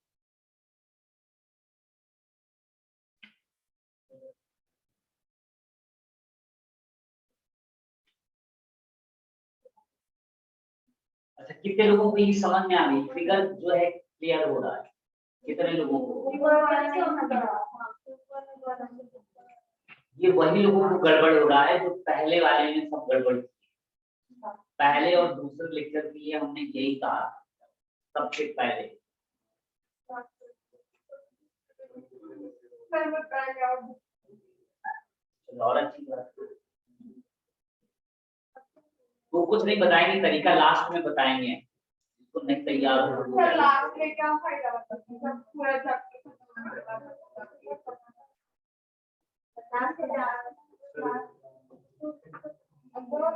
अच्छा, कितने लोगों को ये समझ में आ गई? फिगर जो है क्लियर हो रहा है कितने लोगों को? ये वही लोगों को गड़बड़ हो रहा है जो पहले वाले में सब गड़बड़ की। पहले और दूसरे लेक्चर के लिए हमने यही कहा सबसे पहले। और अच्छी बात, तो कुछ नहीं बताएंगे, तरीका लास्ट में बताएंगे, इसको नहीं तैयार हो लास्ट में क्या फायदा पूरा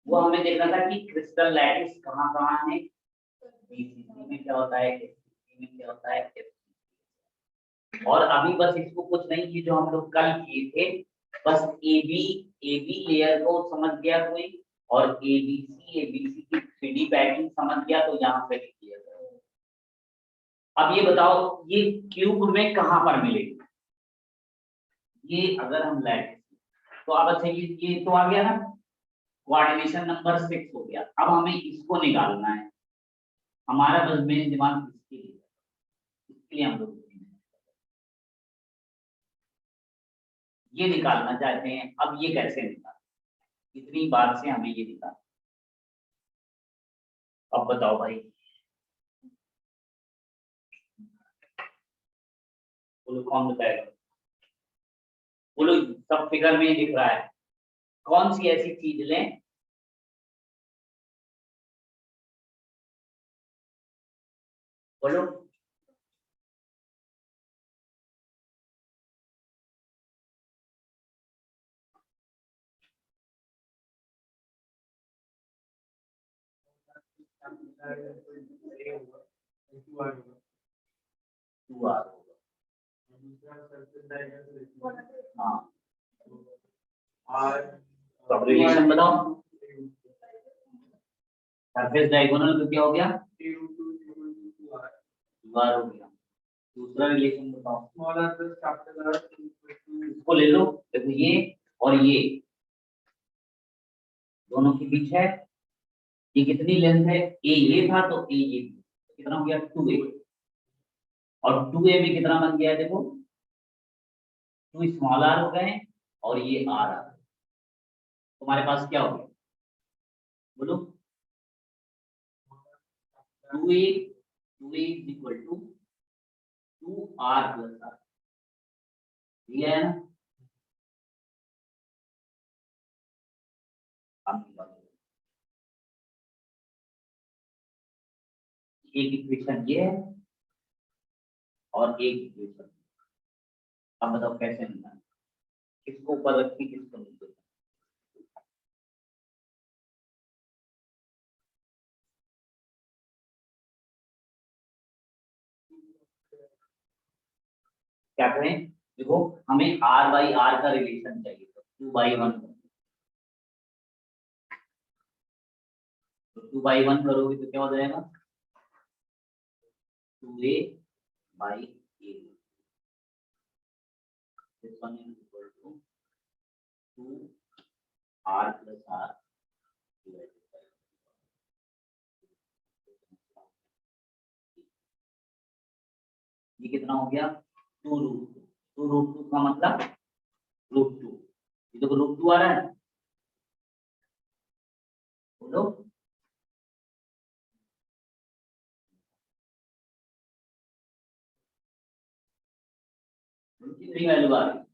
वो हमें देखना था कि क्रिस्टल लैटिस कहाँ कहाँ है, बीसीसी में क्या होता है, एससीसी में क्या होता है, एफसीसी। और अभी बस इसको कुछ नहीं, ये जो हम लोग कल किए थे, बस एबी एबी लेयर को समझ गया कोई, और एबीसी की 3D पैटर्न समझ गया तो यहाँ पे लिख दिया। अब ये बताओ ये क्यूब में कहाँ पर मिलेगी? ये अगर हम लैटिस, तो अब अच्छा ये तो आ गया ना, कोऑर्डिनेशन नंबर 6 हो गया। अब हमें इसको निकालना है, हमारा बस मेन दिमाग इसके लिए हम लोग ये निकालना चाहते हैं। अब ये कैसे निकाल, इतनी बात से हमें ये निकाल। अब बताओ भाई, बोलो कौन बताएगा? बोलो, सब फिगर में दिख रहा है, कौन सी ऐसी चीज लें? बोलो। हाँ, तो रिलेशन बताओ। सरफेस डायगोनल तो क्या हो गया? बार हो गया। दूसरा रिलेशन बताओ, इसको ले लो। देखो ये और ये दोनों के बीच है, ये कितनी लेंथ है? ए ये था तो ए ये कितना हो गया? 2a। और 2a में कितना बन गया है? देखो 2 स्मॉल आर हो गए और ये आर आ गए। तुम्हारे पास क्या हो गया? बोलो। 2a is equal to 2r plus r, ये है ना? एक इक्वेशन ये है और एक इक्वेशन। अब बताओ कैसे निकालना, किसको ऊपर रखी किसको नीचे? क्या करें? देखो हमें r बाई आर का रिलेशन चाहिए, तो 2/1, तो 2/1 करोगे तो क्या हो जाएगा? 2a by a, this one is equal to 2r plus r divided by, ये कितना हो गया? 2√2 का मतलब √2, ये तो √2 आ रहा है। बोलो कितनी वैल्यू आ रही है?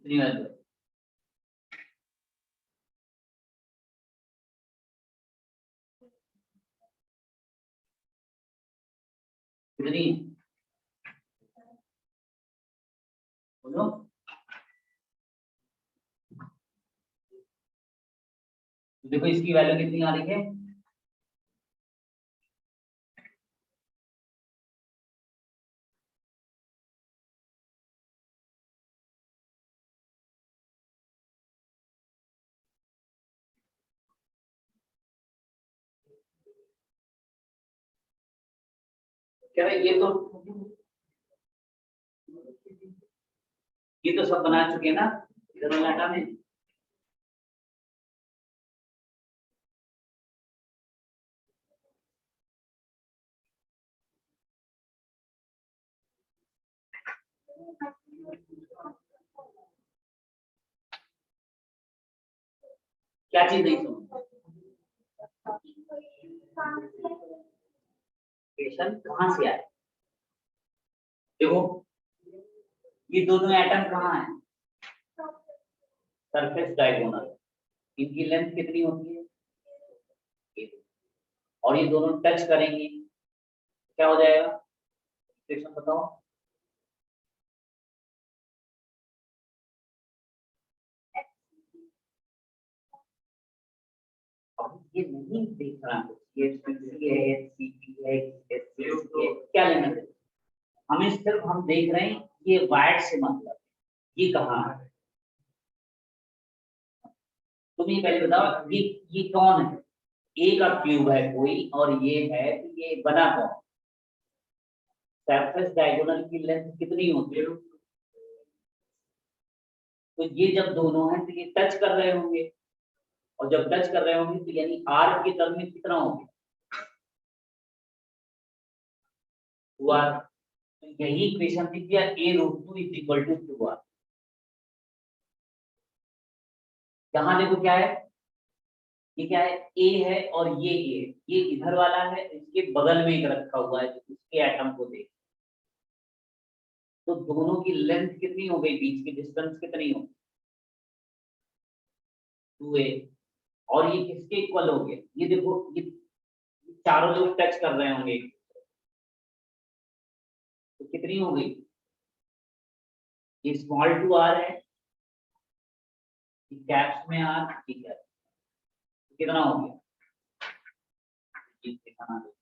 कितनी वैल्यू? कितनी बोलो? देखो इसकी वैल्यू कितनी आ रही है? क्या है ये तो सब बना चुके हैं ना इधर वाला डाटा में। क्या चीज नहीं समझ? इक्वेशन कहाँ से आए? देखो ये दोनों एटम कहाँ है? Surface diagonal. इनकी लेंथ कितनी होती है? 1। और ये दोनों टच करेंगे क्या हो जाएगा? इक्वेशन बताओ। अब ये नहीं देखना ये एचपीसी है, एचसीपी है, एचसीसी है, क्या लेना है हमें? सिर्फ हम देख रहे हैं ये वाइड से मतलब ये कहाँ है। तुम ये पहले बताओ ये कौन है? ए का क्यूब है कोई और ये है तो ये बना कौन? सरफेस डायगोनल की लेंथ कितनी होती है? तो ये जब दोनों हैं तो ये टच कर रहे होंगे और जब टच कर रहे होंगे तो यानी आर के टर्म में कितना होगा? 2r। तो यही इक्वेशन थी कि a√2 is equal to 2r। यहाँ देखो क्या है, ये क्या है? ए है और ये इधर वाला है, इसके बगल में एक रखा हुआ है उसके एटम को देख। तो दोनों की लेंथ कितनी हो गई? बीच की डिस्टेंस कितनी हो? 2a। और ये किसके इक्वल हो गया? ये देखो ये चारों लोग टच कर रहे होंगे तो कितनी हो गई? ये स्मॉल टू आर है, कैप्स में आर, ठीक है तो कितना हो गया? ये दिखाना दो।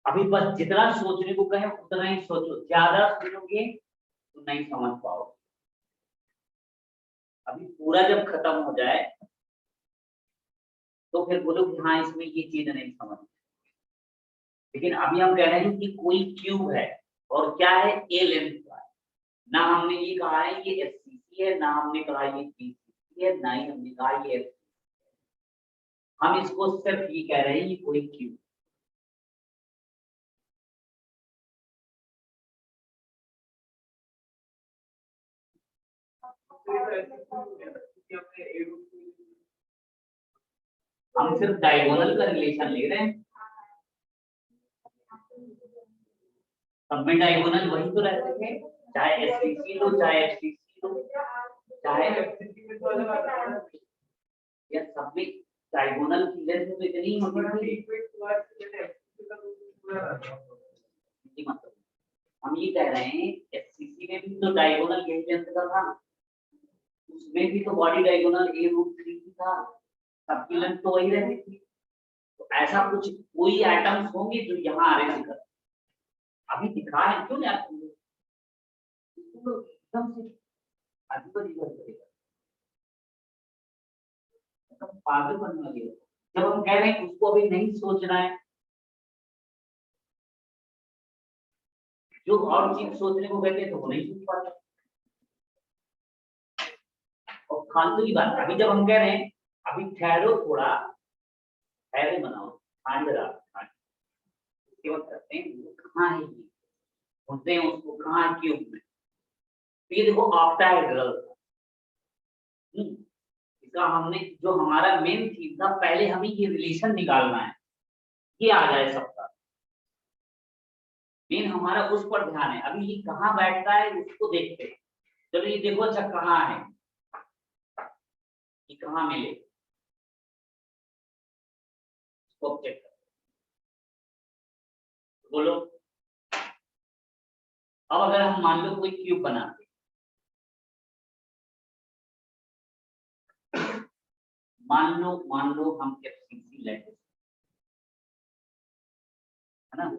अभी बस जितना सोचने को कहे उतना ही सोचो, ज्यादा सोचोगे तो नहीं समझ पाओगे। अभी पूरा जब खत्म हो जाए तो फिर बोलो कि हाँ इसमें ये चीज नहीं समझ। लेकिन अभी हम कह रहे हैं कि कोई क्यूब है और क्या है? ए लेंथ का है। ना हमने ये कहा है ये एचसीसी है, ना हमने कहा ये पीसीसी है, ना ही हमने कहा ये एफसीसी। हम इसको सिर्फ ये कह रहे हैं ये कोई क्यूब। हम सिर्फ डायगोनल का रिलेशन ले रहे हैं, सब में डायगोनल वही तो रहते थे, चाहे एचसीसी लो चाहे एफसीसी लो चाहे या सब में डायगोनल की लेंथ तो इतनी होती थी। मतलब हम ये कह रहे हैं एचसीसी में भी तो डायगोनल यही लेंथ का था, उसमें भी तो बॉडी डायगोनल a√3 था, सबकी लेंथ तो वही रहती थी। तो ऐसा कुछ कोई एटम्स होंगे जो यहाँ अरेंज कर अभी दिखा रहे क्यों नहीं आपको? तो एकदम से अजीब अजीब करेगा, मतलब पागल बनने वाली है। जब हम कह रहे हैं उसको अभी नहीं सोचना है, जो और चीज सोचने को कहते हैं तो वो नहीं सोच पाते। और फालतू की बात अभी जब हम कह रहे हैं अभी ठहरो थोड़ा, ठहरे बनाओ, ठंड रहा उसके बाद करते हैं वो कहाँ है, ये ढूंढते हैं उसको कहाँ है क्यूब में। तो ये देखो ऑक्टाहेड्रल, इसका हमने जो हमारा मेन थीम था पहले हमें ये रिलेशन निकालना है, ये आ जाए सबका। मेन हमारा उस पर ध्यान है। अभी ये कहाँ बैठता है उसको देखते हैं। चलो ये देखो, अच्छा कहाँ है, ये कहाँ मिले, इसको चेक करो, बोलो। अब अगर हम मान लो कोई क्यूब बनाते, मान लो हम एफसीसी लेते, है ना,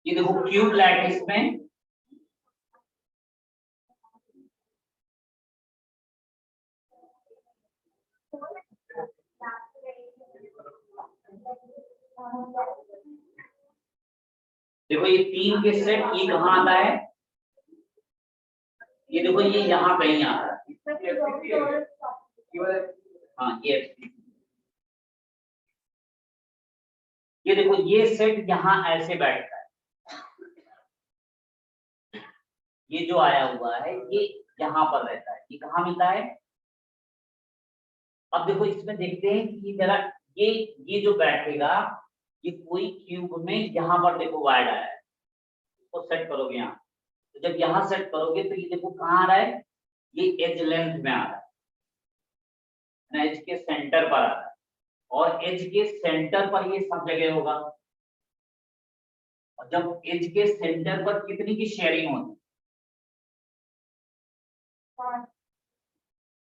ये देखो क्यूब लैटिस में देखो ये 3 के सेट, ये कहाँ आता है, ये देखो ये यहाँ कहीं आता है, हाँ ये देखो ये सेट यहाँ ऐसे बैठता है, ये जो आया हुआ है ये यहाँ पर रहता है, ये कहाँ मिलता है। अब देखो इसमें देखते हैं कि जरा ये जो बैठेगा, ये कोई क्यूब में यहाँ पर देखो वाइड आया है, इसको सेट करोगे यहाँ, तो जब यहाँ सेट करोगे तो ये देखो कहाँ आ रहा है, ये एज लेंथ में आ रहा है, एज के सेंटर पर आ रहा है, और एज के सेंटर पर ये सब जगह होगा। और जब एज के सेंटर पर कितनी की शेयरिंग होती,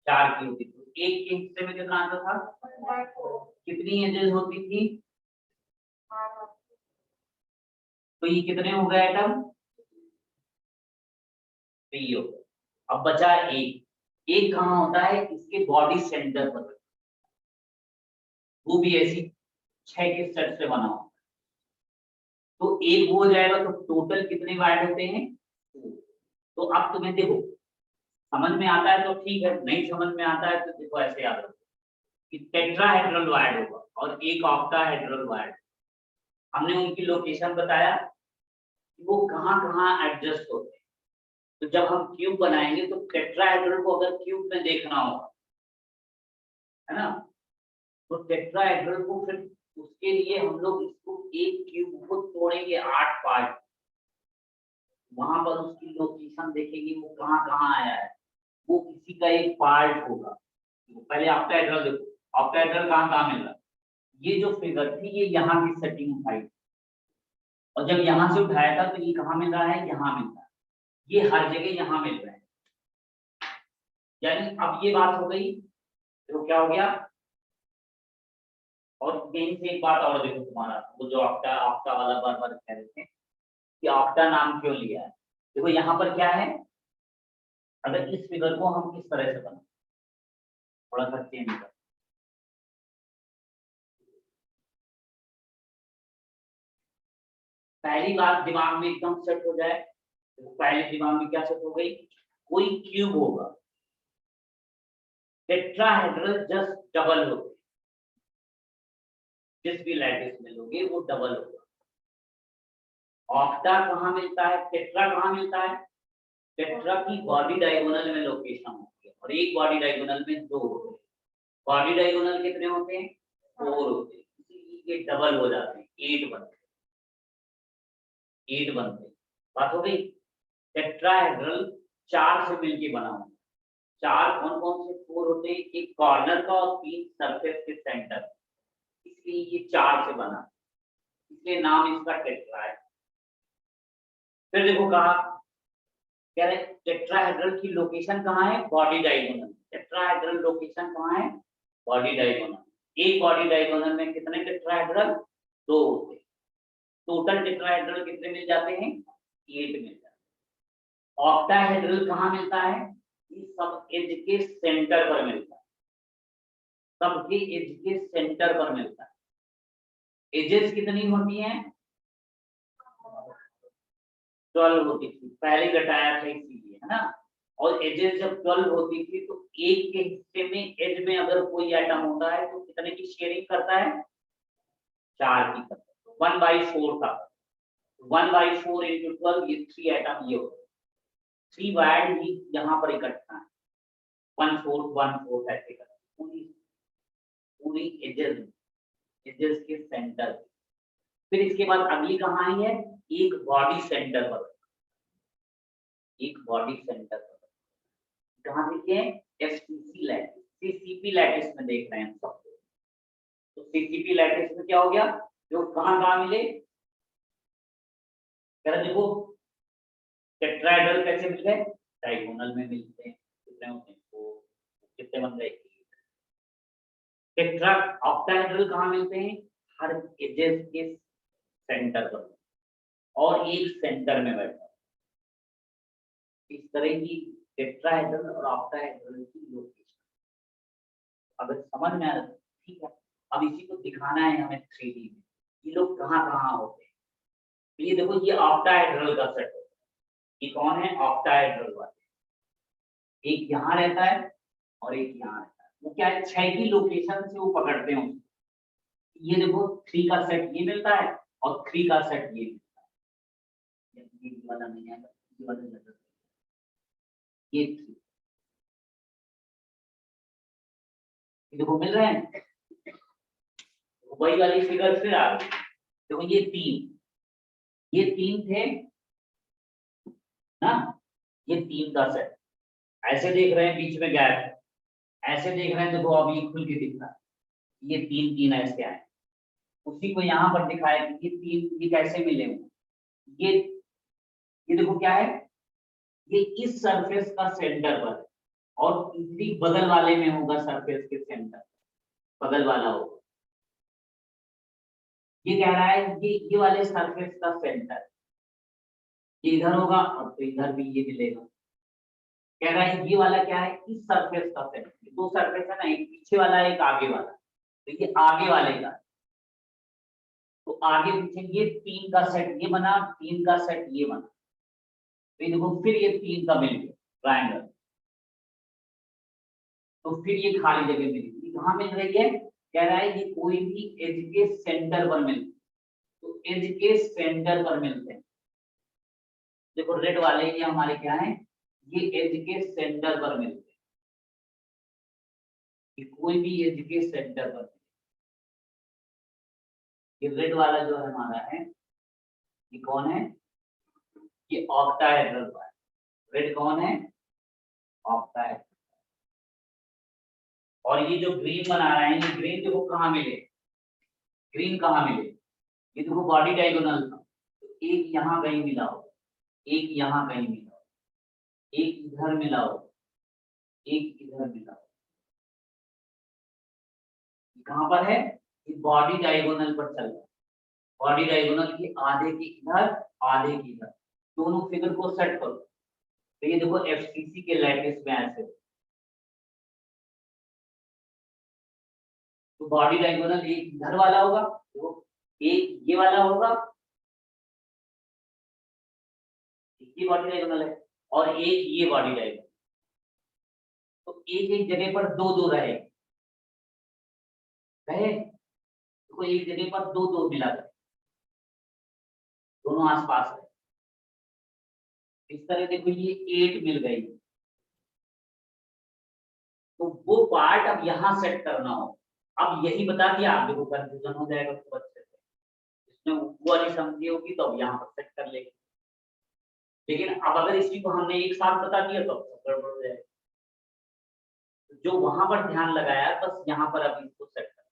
4 की होती थी, एक के हिस्से में कितना आता था, कितनी एजेस होती थी, तो ये कितने हो गए आइटम, 3 हो गए। अब बचा एक कहाँ होता है, इसके बॉडी सेंटर पर, वो भी ऐसी 6 के सेट से बना हो, तो एक हो जाएगा, तो टोटल कितने वाइड होते हैं। तो अब तुम्हें देखो समझ में आता है तो ठीक है, नहीं समझ में आता है तो देखो ऐसे याद रखो कि टेट्राहेड्रल वाइड होगा और एक ऑक्टाहेड्रल वाइड। हमने उनकी लोकेशन बताया कि वो कहाँ कहाँ एडजस्ट होते हैं। तो जब हम क्यूब बनाएंगे तो टेट्राहेड्रल को अगर क्यूब में देखना होगा, है ना, तो टेट्राहेड्रल को फिर उसके लिए हम लोग इसको एक क्यूब को तोड़ेंगे 8 पार्ट, वहां पर उसकी लोकेशन देखेंगे वो कहाँ कहाँ आया है, वो किसी का एक पार्ट होगा। तो पहले ऑक्टाहेड्रल देखो, ऑक्टाहेड्रल कहाँ कहाँ मिल रहा है, ये जो फिगर थी ये यहाँ की सेटिंग उठाई और जब यहाँ से उठाया था तो ये कहाँ मिल रहा है, यहाँ मिल रहा है, ये हर जगह यहाँ मिल रहा है। यानी अब ये बात हो गई, तो क्या हो गया। और यहीं से एक बात और देखो, तुम्हारा वो जो ऑक्टा ऑक्टा वाला बार बार कह रहे थे कि ऑक्टा नाम क्यों लिया है, देखो यहाँ पर क्या है, अगर इस फिगर को हम किस तरह से बना, थोड़ा सा चेंज कर, पहली बात दिमाग में एकदम सेट हो जाए, तो पहले दिमाग में क्या सेट हो गई, कोई क्यूब होगा, टेट्राहेड्रल जस्ट डबल होते, जिस भी लैटिस में लोगे वो डबल होगा। ऑक्टा कहाँ मिलता है, टेट्रा कहाँ मिलता है, टेट्रा की बॉडी डायगोनल में लोकेशन होती है और एक बॉडी डायगोनल में दो होते हैं। बॉडी डायगोनल कितने होते हैं, 4 होते हैं, इसीलिए ये डबल हो जाते हैं, 8 बनते हैं, 8 बनते हैं। बात हो गई। टेट्राहेड्रल 4 से मिलके बना हुआ, 4 कौन कौन से 4 होते हैं, एक कॉर्नर का और 3 सरफेस के सेंटर, इसलिए ये 4 से बना, इसलिए नाम इसका टेट्रा है। फिर देखो कहा, कह रहे टेट्राहेड्रल की लोकेशन कहाँ है, बॉडी डायगोनल। टेट्राहेड्रल लोकेशन कहाँ है, बॉडी डायगोनल। एक बॉडी डायगोनल में कितने टेट्राहेड्रल, 2 होते हैं, टोटल टेट्राहेड्रल कितने मिल जाते हैं, 8 मिल जाते हैं। ऑक्टाहेड्रल कहाँ मिलता है, ये सब एज के सेंटर पर मिलता है, सबके एज के सेंटर पर मिलता है। एजेस कितनी होती हैं, 12 होती थी, पहले घटाया था इसीलिए, है ना। और एजेस जब 12 होती थी तो एक के हिस्से में एज में अगर कोई एटम होता है तो कितने की शेयरिंग करता है, 4 की करता है, 1/4 था, 1/4 into 12, ये 3 एटम ये होते, 3 वायर्ड ही यहाँ पर इकट्ठा है, 1/4 ऐसे करते पूरी पूरी एजेस, एजेस के सेंटर। फिर इसके बाद अगली कहाँ आई है, एक बॉडी सेंटर पर, एक बॉडी सेंटर पर कहाँ देखिए, एसपीसी लैटिस, सीसीपी लैटिस में देख रहे हैं हम सब। तो सीसीपी लैटिस में क्या हो गया, जो कहाँ कहाँ मिले, देखो टेट्राहेड्रल कैसे मिल गए, डायगोनल में मिलते हैं, कितने होते हैं, तो कितने बन गए, टेट्रा। ऑक्टाहेड्रल कहाँ मिलते हैं, हर एजेस के सेंटर पर और एक सेंटर में बैठा, इस तरह की टेट्राहेड्रल और ऑक्टाहेड्रल की लोकेशन अगर समझ में आ रहा है, ठीक है। अब इसी को दिखाना है हमें 3D में, ये लोग कहाँ कहाँ होते हैं। तो ये देखो, ये ऑक्टाहेड्रल का सेट होता है, ये कौन है, ऑक्टाहेड्रल वाले, एक यहाँ रहता है और एक यहाँ रहता है, वो क्या है, 6 की लोकेशन से वो पकड़ते हैं। ये देखो 3 का सेट ये मिलता है और 3 का सेट ये मिलता है, ये वाला नहीं है, ये वाला नहीं है, ये 3 देखो मिल रहे हैं, वही वाली फिगर फिर आ गई। देखो ये 3 थे ना, ये 3 का सेट, ऐसे देख रहे हैं बीच में गैप है, ऐसे देख रहे हैं, देखो अब ये खुल के दिख रहा है, ये 3 ऐसे आए, उसी को यहाँ पर दिखाया कि ये 3 ये कैसे मिले हुए, ये देखो क्या है, ये इस सरफेस का सेंटर पर है और तीसरी बगल वाले में होगा, सरफेस के सेंटर बगल वाला होगा। ये कह रहा है ये वाले सरफेस का सेंटर ये इधर होगा और तो इधर भी ये मिलेगा। कह रहा है ये वाला क्या है, इस सरफेस का सेंटर, 2 सरफेस है ना, एक पीछे वाला एक आगे वाला, तो ये आगे वाले का, तो आगे पीछे ये 3 का सेट ये बना, 3 का सेट ये बना, तो देखो फिर ये 3 का मिल गया ट्रायंगल, तो फिर ये खाली जगह मिली, कहाँ मिल रही है, कह रहा है ये कोई भी एज के सेंटर पर मिलती, तो एज के सेंटर पर मिलते हैं। देखो रेड वाले ये हमारे क्या है, ये एज के सेंटर पर मिलते हैं, ये कोई भी एज के सेंटर पर, ये रेड वाला जो हमारा है ये कौन है, ये ऑक्टाहेड्रल है। रेड कौन है? ऑक्टाहेड्रल। और ये जो ग्रीन बना रहा है, ये ग्रीन देखो कहाँ मिले, ग्रीन कहाँ मिले, ये देखो बॉडी डायगोनल था, तो एक यहाँ कहीं मिला हो, एक यहाँ कहीं मिला हो, एक इधर मिला हो, एक इधर मिला हो। कहाँ पर है? ये बॉडी डायगोनल पर चल रहा है। बॉडी डायगोनल की आधे की इधर, आधे की इधर, दोनों फिगर को सेट करो। तो ये देखो एफसीसी के लैटिस में ऐसे, तो बॉडी डायगोनल एक इधर वाला होगा, तो एक ये वाला होगा, ये बॉडी डायगोनल है, और एक ये बॉडी डायगोनल। तो एक एक जगह पर दो दो रहे, तो एक जगह पर दो दो मिला रहे, दोनों आसपास है। इस तरह देखो ये 8 मिल गई, तो वो पार्ट अब यहाँ सेट करना हो। अब यही बता दिया, आप देखो कंफ्यूजन हो जाएगा तो अच्छे से, इसमें वो वाली समझी होगी तो अब यहाँ पर सेट कर लेंगे। लेकिन अब अगर इसी को हमने एक साथ बता दिया तो अब सब गड़बड़ हो जाएगा। जो वहां पर ध्यान लगाया बस यहाँ पर अभी इसको सेट करना।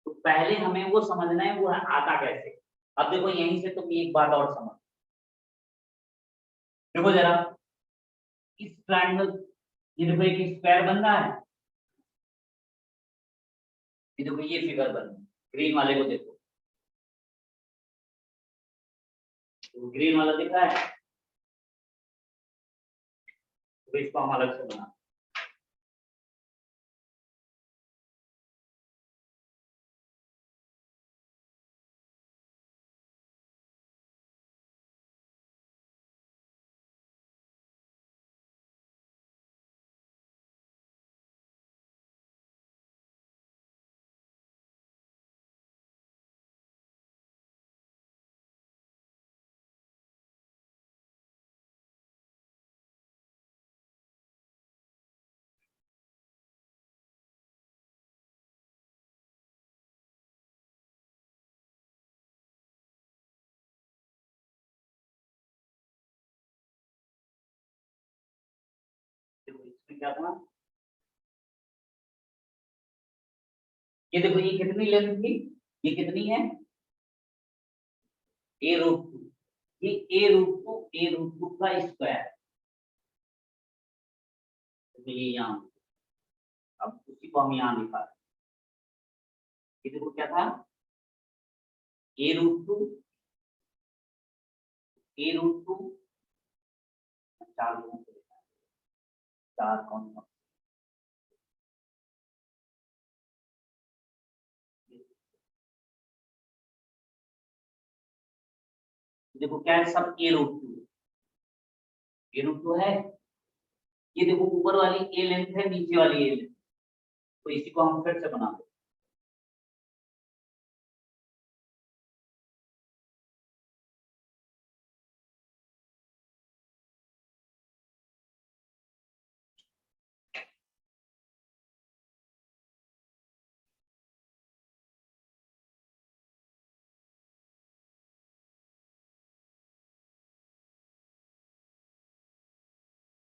तो पहले हमें वो समझना है वो आता कैसे। अब देखो यहीं से तुम एक बात और समझ, देखो जरा इस ट्रायंगल, ये देखो एक स्क्वायर बन रहा है, ये देखो ये फिगर बन रहा है, ग्रीन वाले को देखो, तो ग्रीन वाला दिख रहा है, तो इसको हम अलग से बना, देखो इसमें क्या था, ये देखो ये कितनी लेंथ थी, ये कितनी है a√2, ये a√2 का स्क्वायर, तो ये यहाँ, अब उसी को हम यहाँ लिखा रहे, ये देखो क्या था a√2, चार लोगों को लिखा है, चार कौन सा, देखो क्या है सब a√2 है, ये देखो ऊपर वाली a लेंथ है, नीचे वाली a लेंथ, तो इसी को हम फिर से बना दो,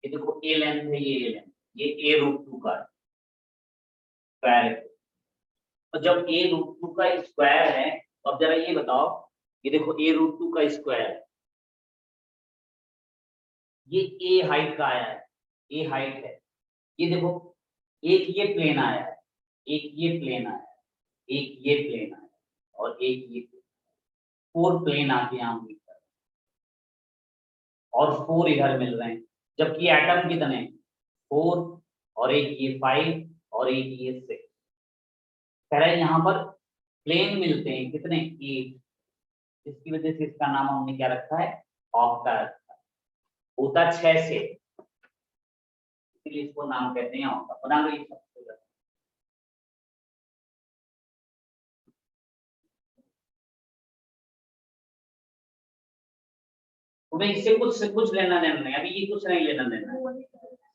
ये देखो a लेंथ है, ये a लेंथ, ये a√2 का स्क्वायर है। तो जब a√2 का स्क्वायर है, तो अब जरा ये बताओ, ये देखो a√2 का स्क्वायर, ये a हाइट का आया है, a हाइट है, ये देखो एक ये प्लेन आया है, एक ये प्लेन आया है, एक ये प्लेन आया है, और एक ये प्लेन, 4 प्लेन आके यहाँ मिल रहे हैं, और 4 इधर मिल रहे हैं, जबकि एटम कितने 4, और एक ये 5, और एक ये 6, कह रहा है यहाँ पर प्लेन मिलते हैं कितने 8, जिसकी वजह से इसका नाम हमने क्या रखा है ऑक्टा रखा है, होता 6 से, इसलिए इसको नाम कहते हैं ऑक्टा। बना गई सबसे, तुम्हें इससे कुछ लेना देना नहीं, अभी ये कुछ नहीं लेना देना है,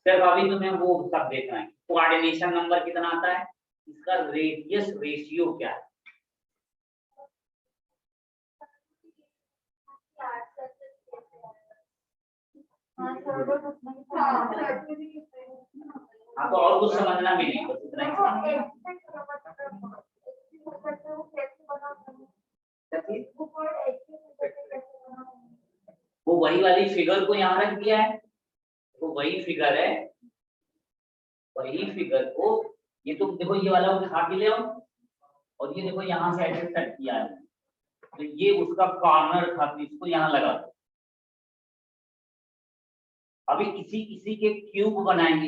सिर्फ अभी तुम्हें वो सब देखना है, कोऑर्डिनेशन नंबर कितना आता है, इसका रेडियस रेशियो क्या है, हाँ तो और कुछ समझना भी नहीं, बस इतना ही। वो वही वाली फिगर को यहाँ रख दिया है, वो वही फिगर है, वही फिगर को ये तुम देखो ये वाला उठा के ले आओ और ये देखो यहाँ से ऐसे सेट किया है, तो ये उसका कॉर्नर था, तो इसको यहाँ लगा दो। अभी इसी के क्यूब बनाएंगे,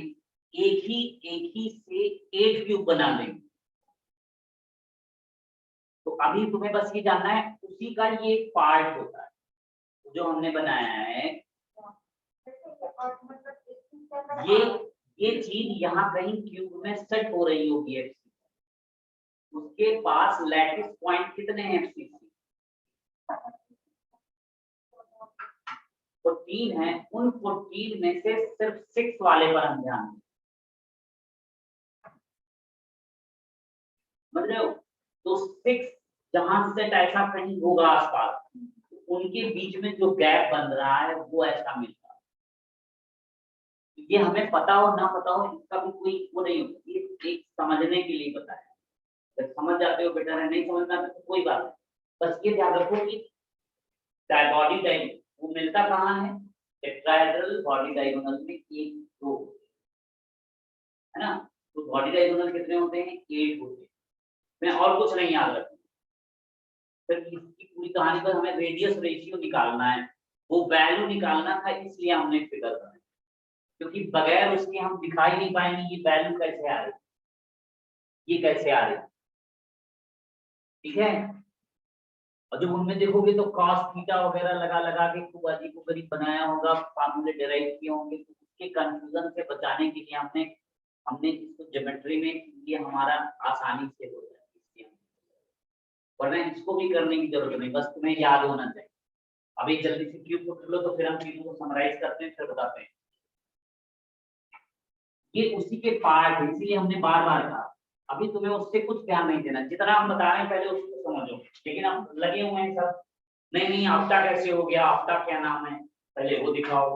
एक ही से 8 क्यूब बना देंगे। तो अभी तुम्हें बस ये जानना है उसी का ये एक पार्ट होता है जो हमने बनाया है। ये चीज यहाँ कहीं क्यूब में सेट हो रही होगी एफसी, उसके पास लैटिस पॉइंट कितने हैं एफसीसी 14 है, उन 14 में से सिर्फ 6 वाले पर हम ध्यान दें, समझ रहे हो? तो 6 जहां सेट ऐसा कहीं होगा आसपास, तो उनके बीच में जो गैप बन रहा है वो ऐसा मिलता है। ये हमें पता हो ना पता हो इसका भी कोई वो नहीं होता, ये एक समझने के लिए बताया, जब समझ जाते हो बेटर है, नहीं समझना तो कोई बात नहीं, बस ये ध्यान रखो कि बॉडी डायगोनल वो मिलता कहाँ है, टेट्राहेड्रल बॉडी डायगोनल में 1 2 है ना, तो बॉडी डायगोनल कितने होते हैं 8 होते हैं। मैं और कुछ नहीं याद रखूँ, फिर इसकी पूरी कहानी पर हमें रेडियस रेशियो निकालना है, वो वैल्यू निकालना था, इसलिए हमने फिगर बनाई, क्योंकि बगैर उसके हम दिखा ही नहीं पाएंगे ये वैल्यू कैसे आ रही, ये कैसे आ रही, ठीक है। और जब उनमें देखोगे तो cos थीटा वगैरह लगा के खूब अजीबोगरीब बनाया होगा, फार्मूले डिराइव किए होंगे, तो उसके कंफ्यूजन से बचाने के लिए हमने इसको ज्योमेट्री में ये हमारा आसानी से हो जाए, वरना इसको भी करने की जरूरत नहीं, बस तुम्हें याद होना चाहिए। अभी जल्दी से क्यूब को कर लो तो फिर हम चीजों को समराइज करते हैं, फिर बताते हैं। ये उसी के पार्ट है, इसीलिए हमने बार बार कहा अभी तुम्हें उससे कुछ ध्यान नहीं देना, जितना हम बता रहे हैं पहले उसको समझो, लेकिन अब लगे हुए हैं सब नहीं आफ्टा कैसे हो गया, आफ्टा क्या नाम है, पहले वो दिखाओ।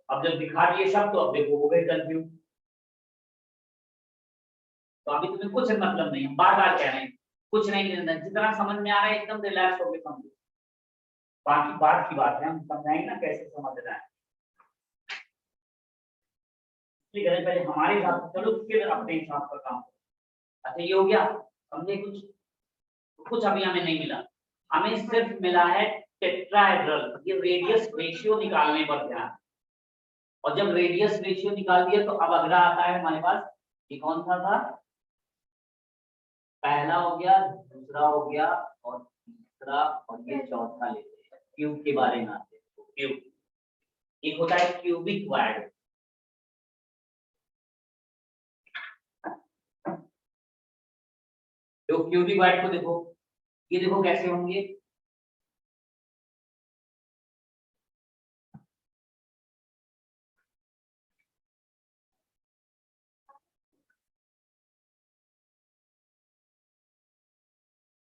अब जब दिखा दिए सब तो अब देखो हो गए कंफ्यूज, तो अभी तुम्हें कुछ मतलब नहीं, बार बार कह रहे हैं कुछ नहीं लेना, जितना समझ में आ रहा है एकदम रिलैक्स होकर समझो, बाकी बात की बात है, हम समझाएंगे ना कैसे समझना है, इसलिए पहले हमारे हिसाब से चलो फिर अपने हिसाब का काम। अच्छा ये हो गया, हमने कुछ अभी हमें नहीं मिला, हमें सिर्फ मिला है टेट्राहेड्रल, ये रेडियस रेशियो निकालने पर ध्यान, और जब रेडियस रेशियो निकाल दिया तो अब अगला आता है हमारे पास, ये कौन सा था, पहला हो गया, दूसरा हो गया और तीसरा, और ये चौथा लेते हैं क्यूब के बारे में आते हैं। क्यूब एक होता है क्यूबिक वार्ड, तो क्यूबिक वार्ड को देखो, ये देखो कैसे होंगे,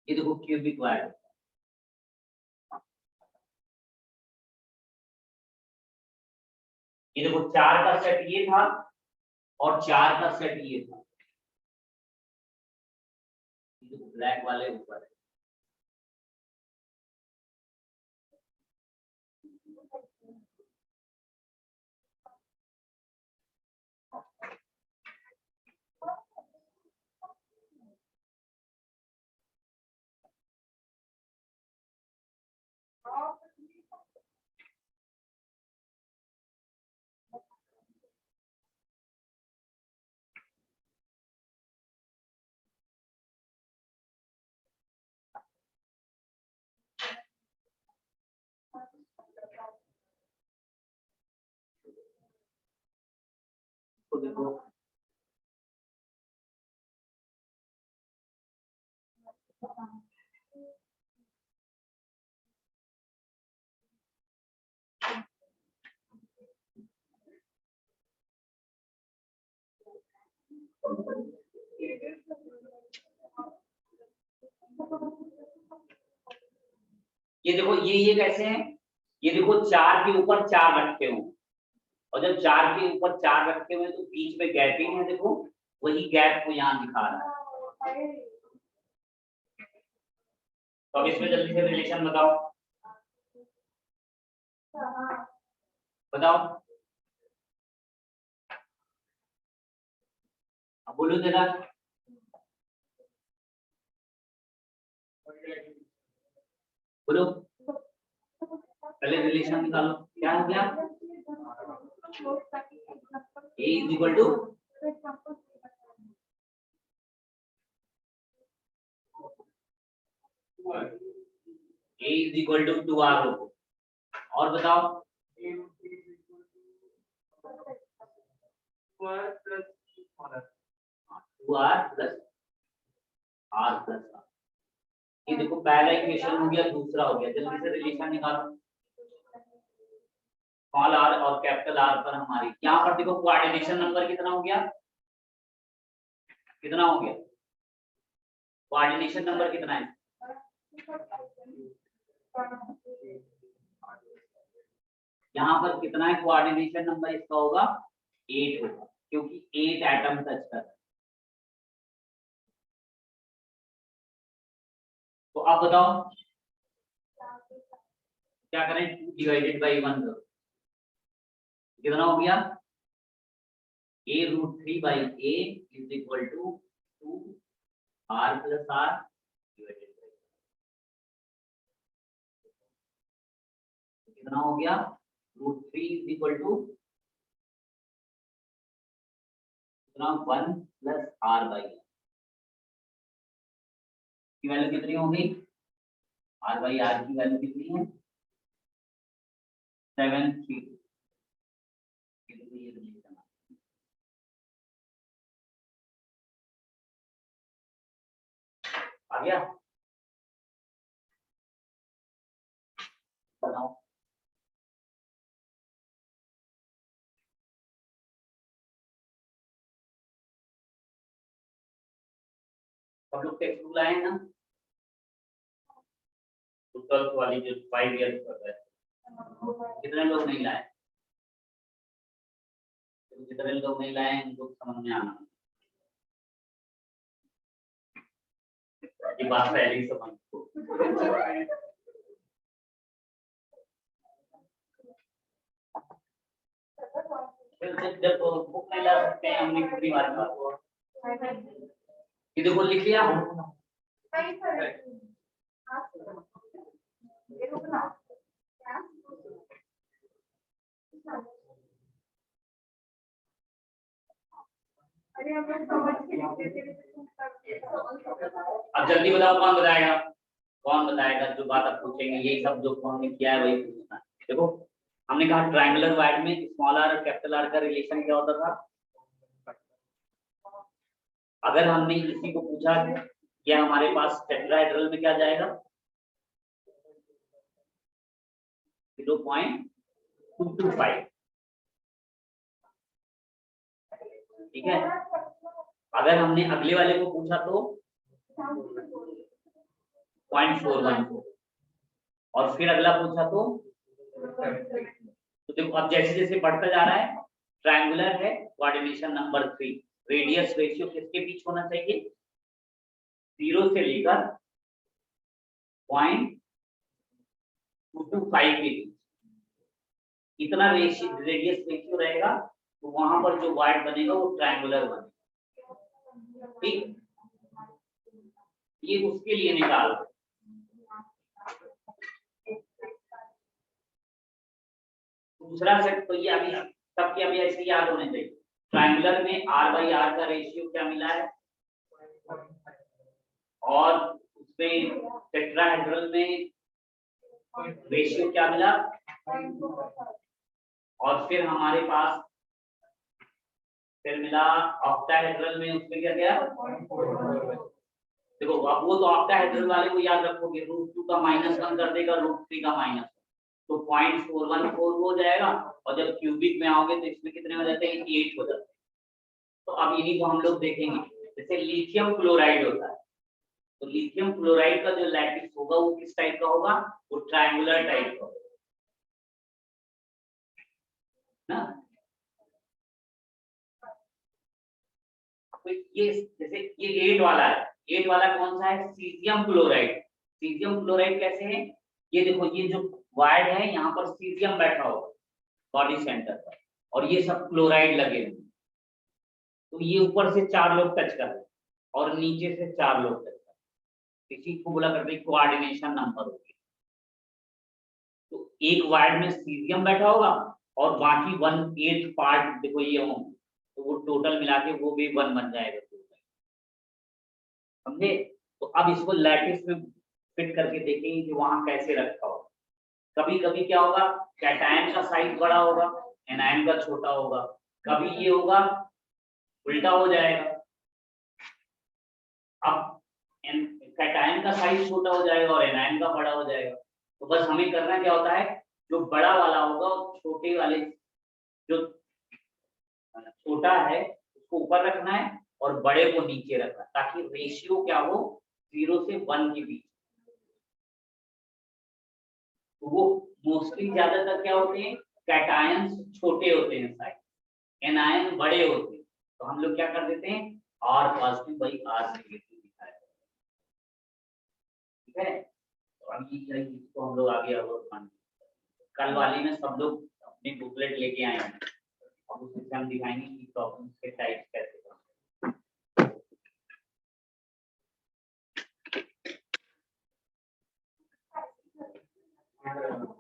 ये देखो क्यूबिक वार्ड, ये देखो 4 का सेट ये था और 4 का सेट ये था, ये देखो ब्लैक वाले ऊपर है, तो देखो ये देखो ये कैसे हैं, ये देखो 4 के ऊपर 4 रखे हो, और जब 4 के ऊपर 4 रखे हुए तो बीच में गैपिंग है, देखो वही गैप को यहाँ दिखा रहा है। तो अब इसमें जल्दी से रिलेशन बताओ, बताओ, अब बोलो जरा, बोलो, पहले रिलेशन निकालो। क्या हो गया? A is equal to two r हो। और बताओ, 2r plus r plus r। ये देखो पहला इक्वेशन हो गया, दूसरा हो गया। जल्दी से रिलेशन निकालो। स्मॉल r और कैपिटल R पर हमारी यहाँ पर देखो कोऑर्डिनेशन नंबर कितना हो गया, कितना हो गया? कोऑर्डिनेशन नंबर कितना है? यहाँ पर कितना है कोऑर्डिनेशन नंबर? इसका होगा 8 होगा, क्योंकि 8 एटम टच कर। तो अब बताओ क्या करें? 2 डिवाइडेड बाई 1 करो, कितना हो गया? a√3/a is equal to 2r plus r divided by, कितना हो गया? √3 is equal to 1 plus r/, की वैल्यू कितनी होगी? r/r की वैल्यू कितनी है? 732। आ गया? बनाओ। सब लोग टेक्स्ट बुक लाए हैं ना? ट्वेल्थ वाली जो 5 ईयर्स कर रहे हैं, कितने लोग नहीं लाए? तो जितने लोग नहीं लाए हैं उनको समझ में आना, ये बात पहले ही समझ को। जब बुक नहीं ला सकते हैं हमने कितनी बार ये देखो लिख लिया। अब जल्दी बताओ कौन बताएगा, कौन बताएगा? जो बात आप पूछेंगे यही सब जो हमने किया है वही पूछना है। देखो हमने कहा ट्रायंगुलर वाइड में स्मॉल r और कैपिटल R का रिलेशन क्या होता था? अगर हमने इसी को पूछा कि हमारे पास टेट्राहेड्रल में क्या जाएगा? 0.225, ठीक है। अगर हमने अगले वाले को पूछा तो 0.414, और फिर अगला पूछा तो देखो अब जैसे जैसे बढ़ता जा रहा है, ट्रायंगुलर है, कोऑर्डिनेशन नंबर 3, रेडियस रेशियो किसके बीच होना चाहिए? 0 से लेकर 0.225 के बीच। इतना रेडियस रेशियो रहेगा तो वहां पर जो वाइड बनेगा वो ट्रायंगुलर बनेगा, ठीक। ये उसके लिए निकाल दो। दूसरा सेट तो ये अभी सबके अभी ऐसे याद होने चाहिए। ट्रायंगुलर में r/r का रेशियो क्या मिला है, और उसमें टेट्राहेड्रल में रेशियो क्या मिला, और फिर हमारे पास फिर मिला ऑक्टाहेड्रल में उसमें क्या गया? देखो अब वो तो ऑक्टाहेड्रल वाले को याद रखोगे, √2 का -1 कर देगा, √3 का -1, तो 0.414 हो जाएगा। और जब क्यूबिक में आओगे तो इसमें कितने हो जाते हैं? 8 हो जाते हैं। तो अब इन्हीं को हम लोग देखेंगे। जैसे लिथियम क्लोराइड होता है, तो लिथियम क्लोराइड का जो लैटिस होगा वो किस टाइप का होगा? वो ट्रायंगुलर टाइप का होगा ना। ये जैसे ये 8 वाला है, 8 वाला कौन सा है? Caesium chloride. सीजियम क्लोराइड कैसे है? ये देखो, ये जो वायर्ड है यहाँ पर सीजियम बैठा होगा बॉडी सेंटर पर, और ये सब क्लोराइड लगे हुए, तो ये ऊपर से 4 लोग टच कर रहे हैं और नीचे से 4 लोग टच कर रहे हैं, इसी को बोला करते हैं कोऑर्डिनेशन नंबर हो गया। तो एक वायर्ड में सीजियम बैठा होगा और बाकी 1/8 पार्ट देखो ये होंगे, तो वो टोटल मिला के वो भी 1 बन जाएगा, समझे? तो अब इसको लैटिस में फिट करके देखेंगे कि वहां कैसे रखा होगा। कभी कभी क्या होगा, कैटायन का साइज बड़ा होगा, एनायन का छोटा होगा, कभी ये होगा उल्टा हो जाएगा। अब कैटायन का साइज छोटा हो जाएगा और एनायन का बड़ा हो जाएगा, तो बस हमें करना क्या होता है, जो बड़ा वाला होगा छोटे वाले, जो छोटा है उसको ऊपर रखना है और बड़े को नीचे रखना, ताकि रेशियो क्या हो, 0 से 1 के बीच। तो वो मोस्टली ज्यादातर क्या होते हैं, कैटायंस छोटे होते हैं साइज, एनायन बड़े होते हैं, तो हम लोग क्या कर देते हैं, R positive by R negative लिखा है, ठीक है? तो अभी इसको हम लोग आगे और कल वाली में सब लोग अपनी बुकलेट लेके आए हैं, अब उससे हम दिखाएंगे कि प्रॉब्लम्स के टाइप्स कैसे करते हैं।